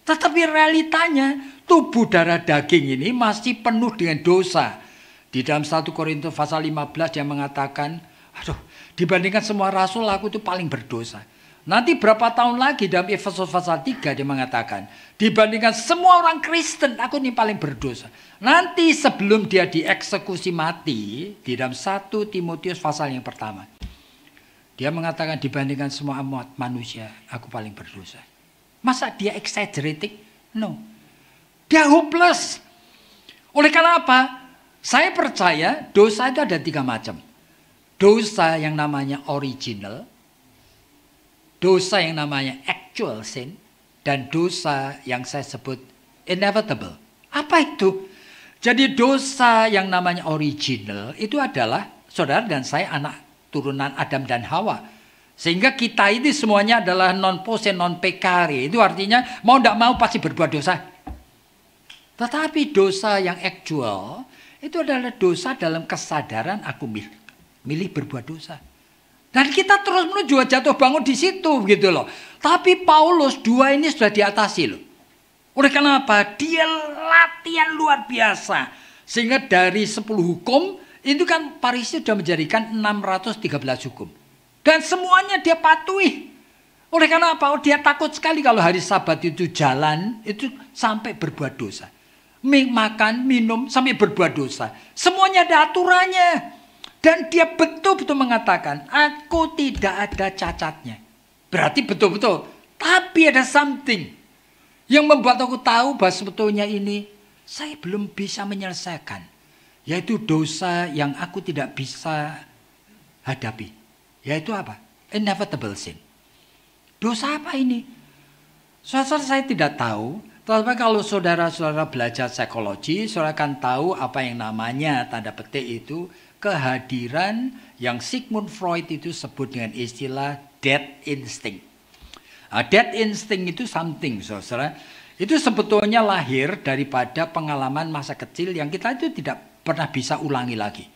Tetapi realitanya tubuh darah daging ini masih penuh dengan dosa. Di dalam 1 Korintus pasal 15 dia mengatakan, aduh, dibandingkan semua rasul aku itu paling berdosa. Nanti berapa tahun lagi dalam Efesus pasal 3 dia mengatakan, dibandingkan semua orang Kristen, aku ini paling berdosa. Nanti sebelum dia dieksekusi mati, di dalam 1 Timotius pasal yang pertama, dia mengatakan dibandingkan semua umat manusia, aku paling berdosa. Masa dia exaggerating? No. Dia hopeless. Oleh karena apa? Saya percaya dosa itu ada 3 macam. Dosa yang namanya original, dosa yang namanya actual sin, dan dosa yang saya sebut inevitable. Apa itu? Jadi dosa yang namanya original itu adalah saudara dan saya anak turunan Adam dan Hawa. Sehingga kita ini semuanya adalah non posse non peccare. Itu artinya mau tidak mau pasti berbuat dosa. Tetapi dosa yang actual itu adalah dosa dalam kesadaran aku milih berbuat dosa. Dan kita terus menuju jatuh bangun di situ gitu loh. Tapi Paulus 2 ini sudah diatasi loh. Oleh karena apa? Dia latihan luar biasa. Sehingga dari 10 hukum itu kan Farisi sudah menjadikan 613 hukum. Dan semuanya dia patuhi. Oleh karena apa? Dia takut sekali kalau hari Sabat itu jalan itu sampai berbuat dosa. Makan, minum sampai berbuat dosa. Semuanya ada aturannya. Dan dia betul-betul mengatakan, aku tidak ada cacatnya. Berarti betul-betul. Tapi ada something yang membuat aku tahu bahwa sebetulnya ini saya belum bisa menyelesaikan. Yaitu dosa yang aku tidak bisa hadapi. Yaitu apa? Inevitable sin. Dosa apa ini? Saudara saya tidak tahu. Tetapi kalau saudara-saudara belajar psikologi, saudara akan tahu apa yang namanya tanda petik itu kehadiran yang Sigmund Freud itu sebut dengan istilah death instinct. Death instinct itu something, saudara. Itu sebetulnya lahir daripada pengalaman masa kecil yang kita itu tidak pernah bisa ulangi lagi.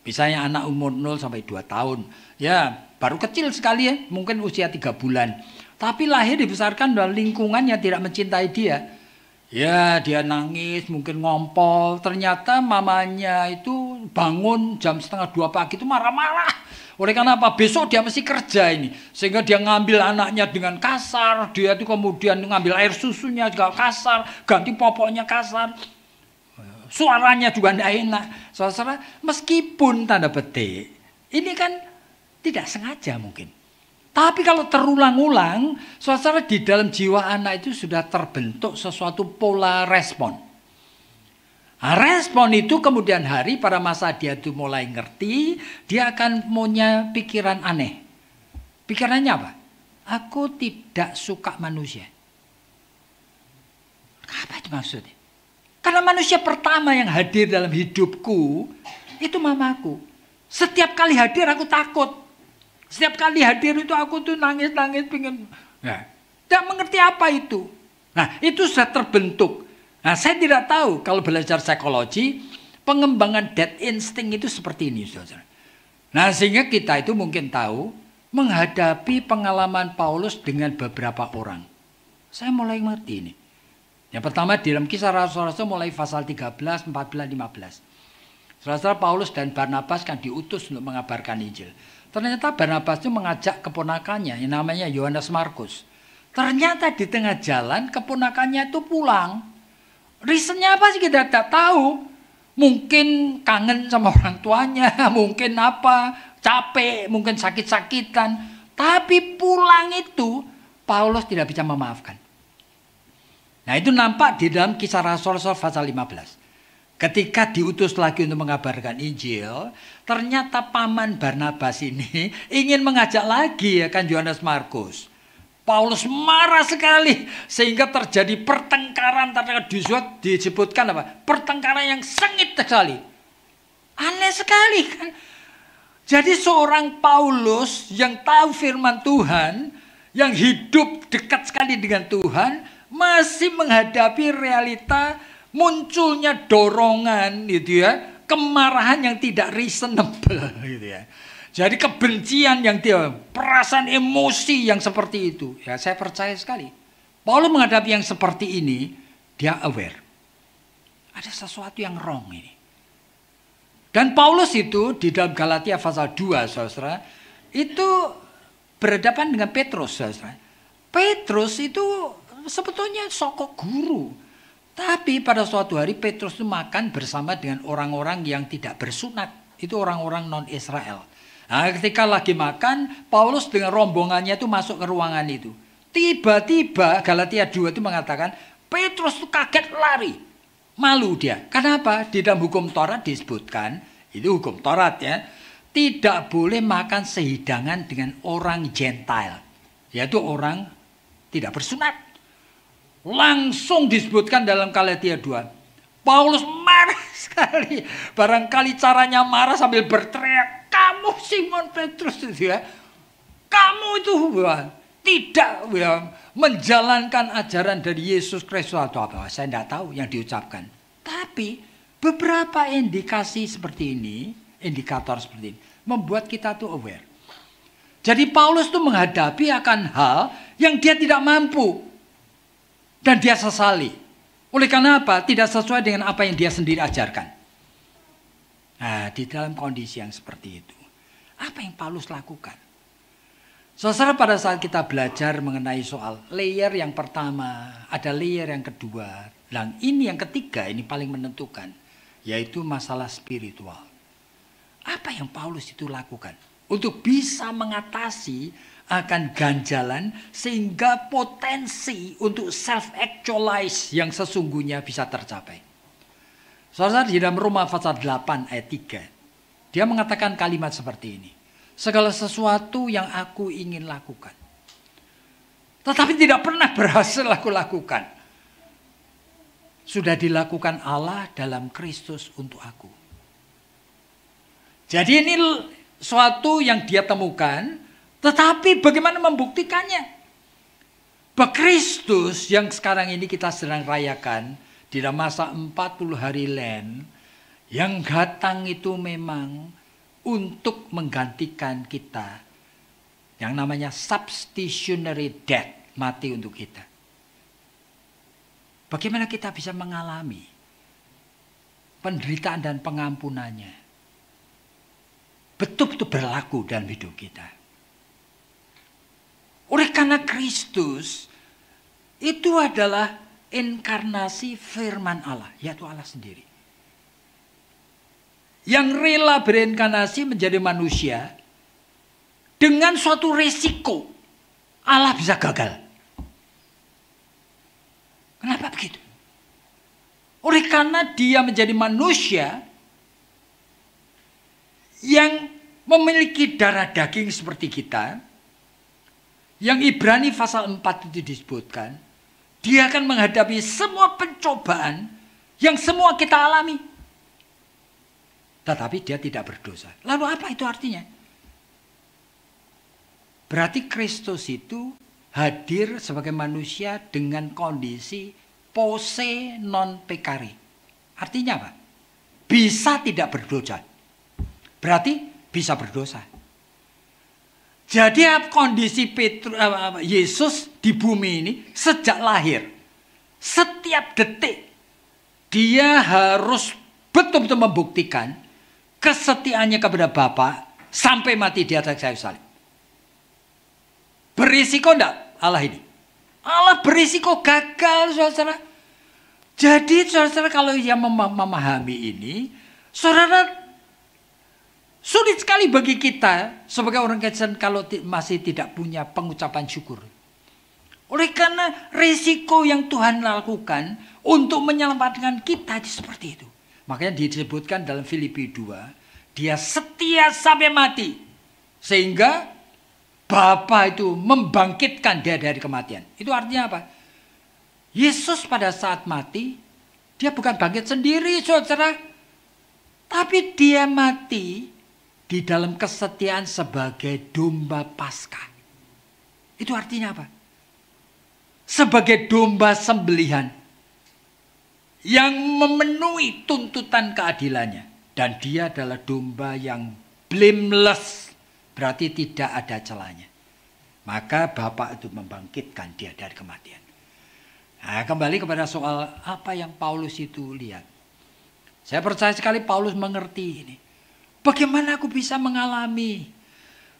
Misalnya anak umur 0 sampai 2 tahun. Ya baru kecil sekali ya, mungkin usia 3 bulan. Tapi lahir dibesarkan dalam lingkungan yang tidak mencintai dia. Ya dia nangis, mungkin ngompol. Ternyata mamanya itu bangun jam 1:30 pagi itu marah-marah. Oleh karena apa? Besok dia mesti kerja ini. Sehingga dia ngambil anaknya dengan kasar. Dia itu kemudian ngambil air susunya juga kasar. Ganti popoknya kasar. Suaranya juga tidak enak. Saudara, meskipun tanda petik, ini kan tidak sengaja mungkin. Tapi kalau terulang-ulang, saudara di dalam jiwa anak itu sudah terbentuk sesuatu pola respon. Nah, respon itu kemudian hari pada masa dia itu mulai ngerti, dia akan punya pikiran aneh. Pikirannya apa? Aku tidak suka manusia. Apa itu maksudnya? Karena manusia pertama yang hadir dalam hidupku itu mamaku. Setiap kali hadir aku takut. Setiap kali hadir itu aku tuh nangis-nangis pengen. Nah, tidak mengerti apa itu. Nah, itu sudah terbentuk. Nah, saya tidak tahu kalau belajar psikologi, pengembangan death instinct itu seperti ini, saudara. Nah, sehingga kita itu mungkin tahu menghadapi pengalaman Paulus dengan beberapa orang. Saya mulai mengerti ini. Yang pertama di dalam Kisah Rasul-Rasul mulai pasal 13, 14, 15. Saudara Paulus dan Barnabas kan diutus untuk mengabarkan Injil. Ternyata Barnabas itu mengajak keponakannya yang namanya Yohanes Markus. Ternyata di tengah jalan keponakannya itu pulang. Reasonnya apa sih kita tidak tahu. Mungkin kangen sama orang tuanya, mungkin apa, capek, mungkin sakit-sakitan. Tapi pulang itu Paulus tidak bisa memaafkan. Nah itu nampak di dalam Kisah Rasul-Rasul pasal 15. Ketika diutus lagi untuk mengabarkan Injil, ternyata paman Barnabas ini ingin mengajak lagi ya kan Yohanes Markus. Paulus marah sekali sehingga terjadi pertengkaran disebutkan apa? Pertengkaran yang sengit sekali. Aneh sekali kan. Jadi seorang Paulus yang tahu firman Tuhan, yang hidup dekat sekali dengan Tuhan, masih menghadapi realita munculnya dorongan gitu ya, kemarahan yang tidak reasonable gitu ya. Jadi kebencian yang dia, perasaan emosi yang seperti itu. Ya saya percaya sekali. Paulus menghadapi yang seperti ini, dia aware. Ada sesuatu yang wrong ini. Dan Paulus itu di dalam Galatia pasal 2, saudara, itu berhadapan dengan Petrus. Petrus itu sebetulnya sokok guru. Tapi pada suatu hari Petrus itu makan bersama dengan orang-orang yang tidak bersunat. Itu orang-orang non-Israel. Nah, ketika lagi makan, Paulus dengan rombongannya itu masuk ke ruangan itu. Tiba-tiba Galatia 2 itu mengatakan, Petrus itu kaget lari. Malu dia. Kenapa? Di dalam hukum Taurat disebutkan, itu hukum Taurat ya, tidak boleh makan sehidangan dengan orang Gentile. Yaitu orang tidak bersunat. Langsung disebutkan dalam Galatia 2. Paulus marah sekali. Barangkali caranya marah sambil berteriak, kamu Simon Petrus itu ya, kamu itu tidak menjalankan ajaran dari Yesus Kristus atau apa. Saya tidak tahu yang diucapkan. Tapi beberapa indikasi seperti ini, indikator seperti ini, membuat kita tuh aware. Jadi Paulus tuh menghadapi akan hal yang dia tidak mampu. Dan dia sesali. Oleh karena apa? Tidak sesuai dengan apa yang dia sendiri ajarkan. Nah, di dalam kondisi yang seperti itu, apa yang Paulus lakukan? Saudara, pada saat kita belajar mengenai soal layer yang pertama, ada layer yang kedua, dan ini yang ketiga, ini paling menentukan, yaitu masalah spiritual. Apa yang Paulus itu lakukan untuk bisa mengatasi akan ganjalan sehingga potensi untuk self-actualize yang sesungguhnya bisa tercapai. Saudara, di dalam Roma pasal 8 ayat 3, dia mengatakan kalimat seperti ini. Segala sesuatu yang aku ingin lakukan, tetapi tidak pernah berhasil aku lakukan, sudah dilakukan Allah dalam Kristus untuk aku. Jadi ini suatu yang dia temukan. Tetapi bagaimana membuktikannya? Bahwa Kristus yang sekarang ini kita sedang rayakan di dalam masa 40 hari Lent, yang datang itu memang untuk menggantikan kita. Yang namanya substitutionary death, mati untuk kita. Bagaimana kita bisa mengalami penderitaan dan pengampunannya? Betul-betul berlaku dalam hidup kita. Oleh karena Kristus itu adalah inkarnasi firman Allah, yaitu Allah sendiri. Yang rela berinkarnasi menjadi manusia dengan suatu resiko Allah bisa gagal. Kenapa begitu? Oleh karena dia menjadi manusia yang memiliki darah daging seperti kita, yang Ibrani pasal 4 itu disebutkan, dia akan menghadapi semua pencobaan yang semua kita alami. Tetapi dia tidak berdosa. Lalu apa itu artinya? Berarti Kristus itu hadir sebagai manusia dengan kondisi pose non pecari. Artinya apa? Bisa tidak berdosa. Berarti bisa berdosa. Jadi kondisi Yesus di bumi ini sejak lahir, setiap detik dia harus betul-betul membuktikan kesetiaannya kepada Bapa sampai mati di atas kayu salib. Berisiko enggak Allah ini? Allah berisiko gagal, saudara. Jadi saudara, kalau yang memahami ini, saudara, sulit sekali bagi kita sebagai orang Kristen kalau masih tidak punya pengucapan syukur. Oleh karena risiko yang Tuhan lakukan untuk menyelamatkan kita seperti itu. Makanya disebutkan dalam Filipi 2, dia setia sampai mati. Sehingga Bapa itu membangkitkan dia dari kematian. Itu artinya apa? Yesus pada saat mati, dia bukan bangkit sendiri, saudara. Tapi dia mati di dalam kesetiaan sebagai domba Paskah. Itu artinya apa? Sebagai domba sembelihan yang memenuhi tuntutan keadilannya. Dan dia adalah domba yang blameless, berarti tidak ada celahnya. Maka Bapa itu membangkitkan dia dari kematian. Nah, kembali kepada soal apa yang Paulus itu lihat. Saya percaya sekali Paulus mengerti ini. Bagaimana aku bisa mengalami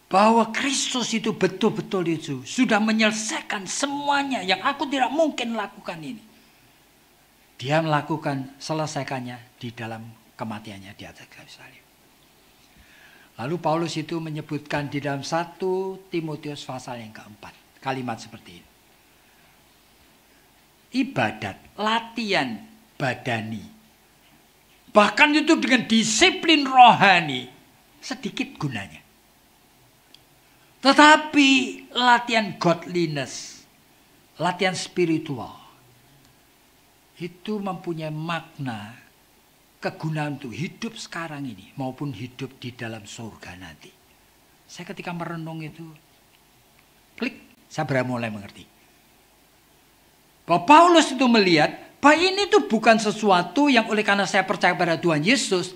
bahwa Kristus itu betul-betul itu sudah menyelesaikan semuanya yang aku tidak mungkin lakukan ini. Dia melakukan selesaikannya di dalam kematiannya di atas kayu salib. Lalu Paulus itu menyebutkan di dalam 1 Timotius pasal yang keempat kalimat seperti ini. Ibadat, latihan badani, bahkan itu dengan disiplin rohani, sedikit gunanya. Tetapi latihan godliness, latihan spiritual, itu mempunyai makna kegunaan untuk hidup sekarang ini maupun hidup di dalam surga nanti. Saya ketika merenung itu, klik, saya mulai mengerti. Bahwa Paulus itu melihat bahwa ini tuh bukan sesuatu yang oleh karena saya percaya pada Tuhan Yesus,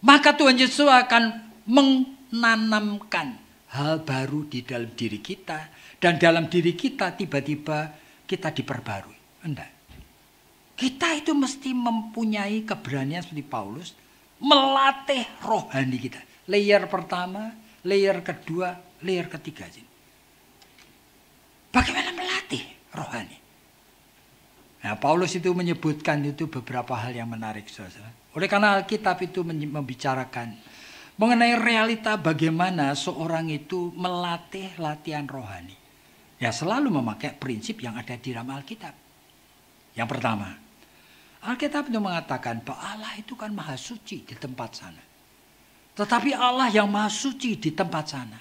maka Tuhan Yesus akan menanamkan hal baru di dalam diri kita, dan dalam diri kita tiba-tiba kita diperbarui. Enggak. Kita itu mesti mempunyai keberanian seperti Paulus, melatih rohani kita. Layer pertama, layer kedua, layer ketiga. Bagaimana melatih rohani? Nah, Paulus itu menyebutkan itu beberapa hal yang menarik, saudara. Oleh karena Alkitab itu membicarakan mengenai realita bagaimana seorang itu melatih latihan rohani. Ya, selalu memakai prinsip yang ada di dalam Alkitab. Yang pertama, Alkitab itu mengatakan bahwa Allah itu kan maha suci di tempat sana. Tetapi Allah yang maha suci di tempat sana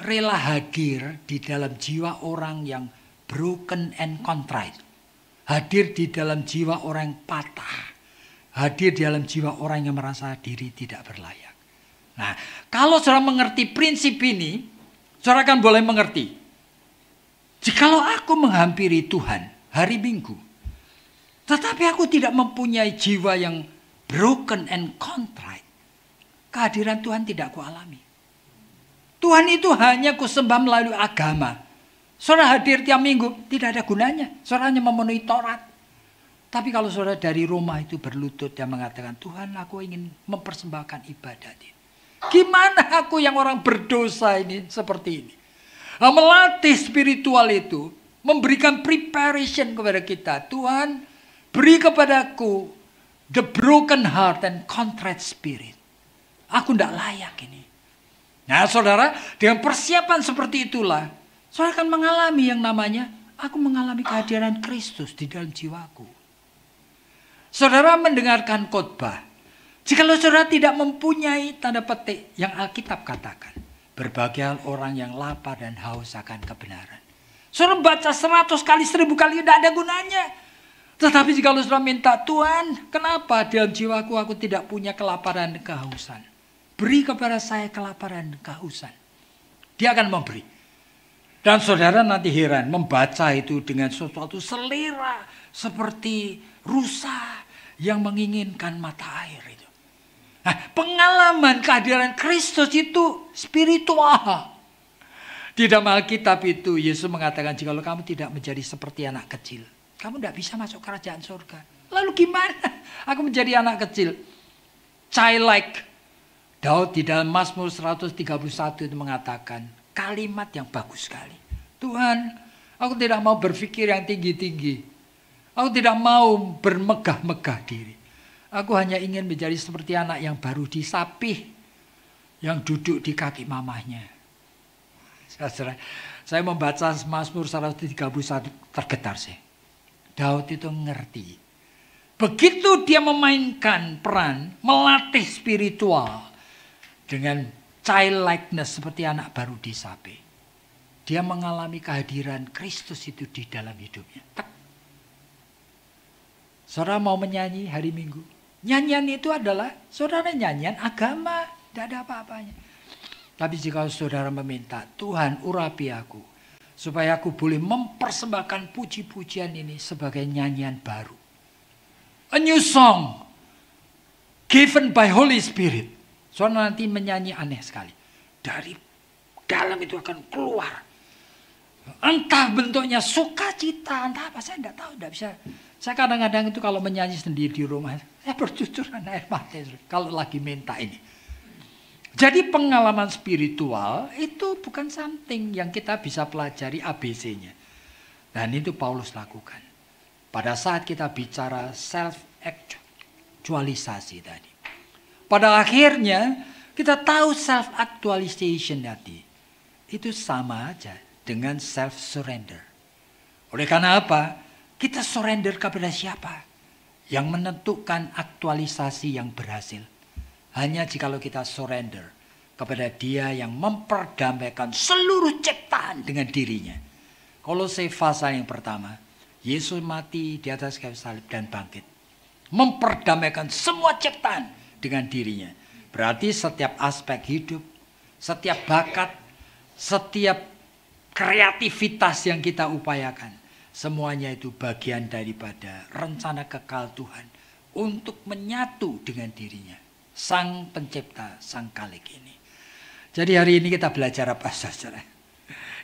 rela hadir di dalam jiwa orang yang broken and contrite. Hadir di dalam jiwa orang yang patah. Hadir di dalam jiwa orang yang merasa diri tidak berlayak. Nah, kalau saudara mengerti prinsip ini, saudara akan boleh mengerti. Jikalau aku menghampiri Tuhan hari Minggu, tetapi aku tidak mempunyai jiwa yang broken and contrite, kehadiran Tuhan tidak kualami. Tuhan itu hanya kusembah melalui agama. Saudara hadir tiap minggu, tidak ada gunanya. Saudara hanya memenuhi Taurat. Tapi kalau saudara dari rumah itu berlutut dan mengatakan, Tuhan, aku ingin mempersembahkan ibadat ini. Gimana aku yang orang berdosa ini seperti ini? Nah, melatih spiritual itu, memberikan preparation kepada kita. Tuhan, beri kepadaku the broken heart and contrite spirit. Aku tidak layak ini. Nah, saudara, dengan persiapan seperti itulah, saudara akan mengalami yang namanya, aku mengalami kehadiran Kristus di dalam jiwaku. Saudara mendengarkan khotbah. Jikalau saudara tidak mempunyai tanda petik yang Alkitab katakan, berbagai orang yang lapar dan haus akan kebenaran. Saudara baca 100 kali, 1000 kali, tidak ada gunanya. Tetapi jikalau saudara minta, Tuhan, kenapa dalam jiwaku aku tidak punya kelaparan dan kehausan? Beri kepada saya kelaparan dan kehausan. Dia akan memberi. Dan saudara nanti heran membaca itu dengan sesuatu selera seperti rusa yang menginginkan mata air itu. Nah, pengalaman kehadiran Kristus itu spiritual. Di dalam Alkitab itu Yesus mengatakan, jikalau kamu tidak menjadi seperti anak kecil, kamu tidak bisa masuk kerajaan surga. Lalu gimana aku menjadi anak kecil? Childlike. Daud di dalam Mazmur 131 itu mengatakan kalimat yang bagus sekali. Tuhan, aku tidak mau berpikir yang tinggi-tinggi. Aku tidak mau bermegah-megah diri. Aku hanya ingin menjadi seperti anak yang baru disapih, yang duduk di kaki mamahnya. Saya membaca Mazmur 131 tergetar sih. Daud itu ngerti. Begitu dia memainkan peran, melatih spiritual dengan childlikeness seperti anak baru disapih, dia mengalami kehadiran Kristus itu di dalam hidupnya. Saudara mau menyanyi hari Minggu. Nyanyian itu adalah saudara nyanyian agama, tidak ada apa-apanya. Tapi jika saudara meminta, Tuhan urapi aku, supaya aku boleh mempersembahkan puji-pujian ini sebagai nyanyian baru. A new song given by Holy Spirit. Saudara nanti menyanyi aneh sekali. Dari dalam itu akan keluar. Entah bentuknya sukacita, entah apa, saya tidak tahu, tidak bisa. Saya kadang-kadang itu kalau menyanyi sendiri di rumah, saya bercucuran air mata kalau lagi minta ini. Jadi pengalaman spiritual itu bukan something yang kita bisa pelajari ABC-nya. Dan itu Paulus lakukan. Pada saat kita bicara self-actualisasi tadi. Pada akhirnya kita tahu self-actualization tadi. Itu sama aja dengan self-surrender. Oleh karena apa? Kita surrender kepada siapa? Yang menentukan aktualisasi yang berhasil. Hanya jikalau kita surrender kepada Dia yang memperdamaikan seluruh ciptaan dengan dirinya. Kolose pasal yang pertama, Yesus mati di atas kayu salib dan bangkit. Memperdamaikan semua ciptaan dengan dirinya. Berarti setiap aspek hidup, setiap bakat, setiap kreativitas yang kita upayakan, semuanya itu bagian daripada rencana kekal Tuhan untuk menyatu dengan dirinya. Sang pencipta, sang Khalik ini. Jadi hari ini kita belajar apa saudara?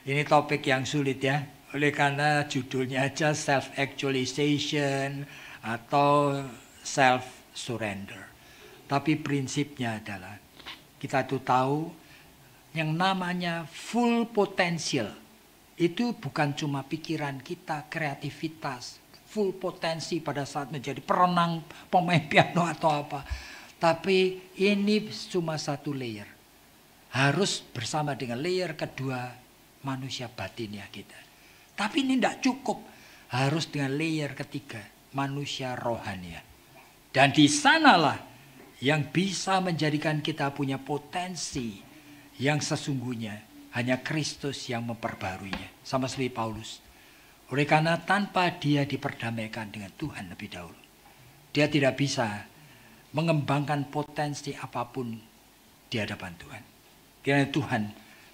Ini topik yang sulit ya. Oleh karena judulnya aja self-actualization atau self-surrender. Tapi prinsipnya adalah kita tuh tahu yang namanya full potential. Itu bukan cuma pikiran kita, kreativitas, full potensi pada saat menjadi perenang, pemain piano atau apa. Tapi ini cuma satu layer. Harus bersama dengan layer kedua manusia batinnya kita. Tapi ini tidak cukup. Harus dengan layer ketiga manusia rohania. Dan di sanalah yang bisa menjadikan kita punya potensi yang sesungguhnya hanya Kristus yang memperbaruinya. Sama seperti Paulus. Oleh karena tanpa dia diperdamaikan dengan Tuhan lebih dahulu. Dia tidak bisa mengembangkan potensi apapun di hadapan Tuhan. Kiranya Tuhan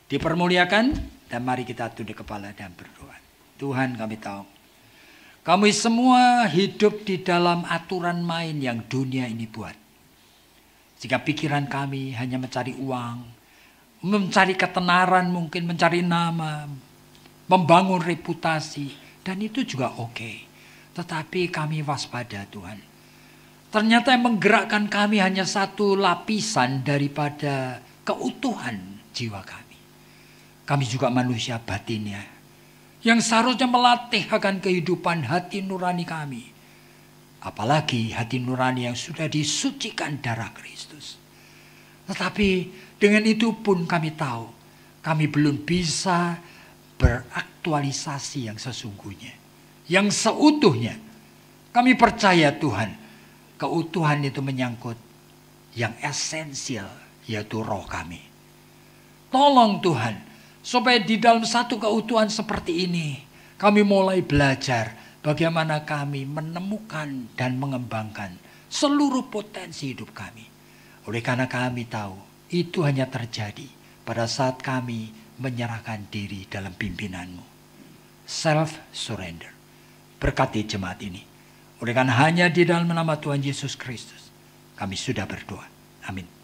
dipermuliakan dan mari kita tunduk kepala dan berdoa. Tuhan kami tahu, kami semua hidup di dalam aturan main yang dunia ini buat. Jika pikiran kami hanya mencari uang, mencari ketenaran mungkin, mencari nama, membangun reputasi, dan itu juga oke. Tetapi kami waspada Tuhan. Ternyata yang menggerakkan kami hanya satu lapisan daripada keutuhan jiwa kami. Kami juga manusia batinnya. Yang seharusnya melatih akan kehidupan hati nurani kami. Apalagi hati nurani yang sudah disucikan darah Kristus. Tetapi dengan itu pun kami tahu. Kami belum bisa beraktualisasi yang sesungguhnya. Yang seutuhnya. Kami percaya Tuhan. Keutuhan itu menyangkut yang esensial, yaitu roh kami. Tolong Tuhan, supaya di dalam satu keutuhan seperti ini, kami mulai belajar bagaimana kami menemukan dan mengembangkan seluruh potensi hidup kami. Oleh karena kami tahu, itu hanya terjadi pada saat kami menyerahkan diri dalam pimpinan-Mu. Self-surrender. Berkati jemaat ini. Oleh karena hanya di dalam nama Tuhan Yesus Kristus kami sudah berdoa. Amin.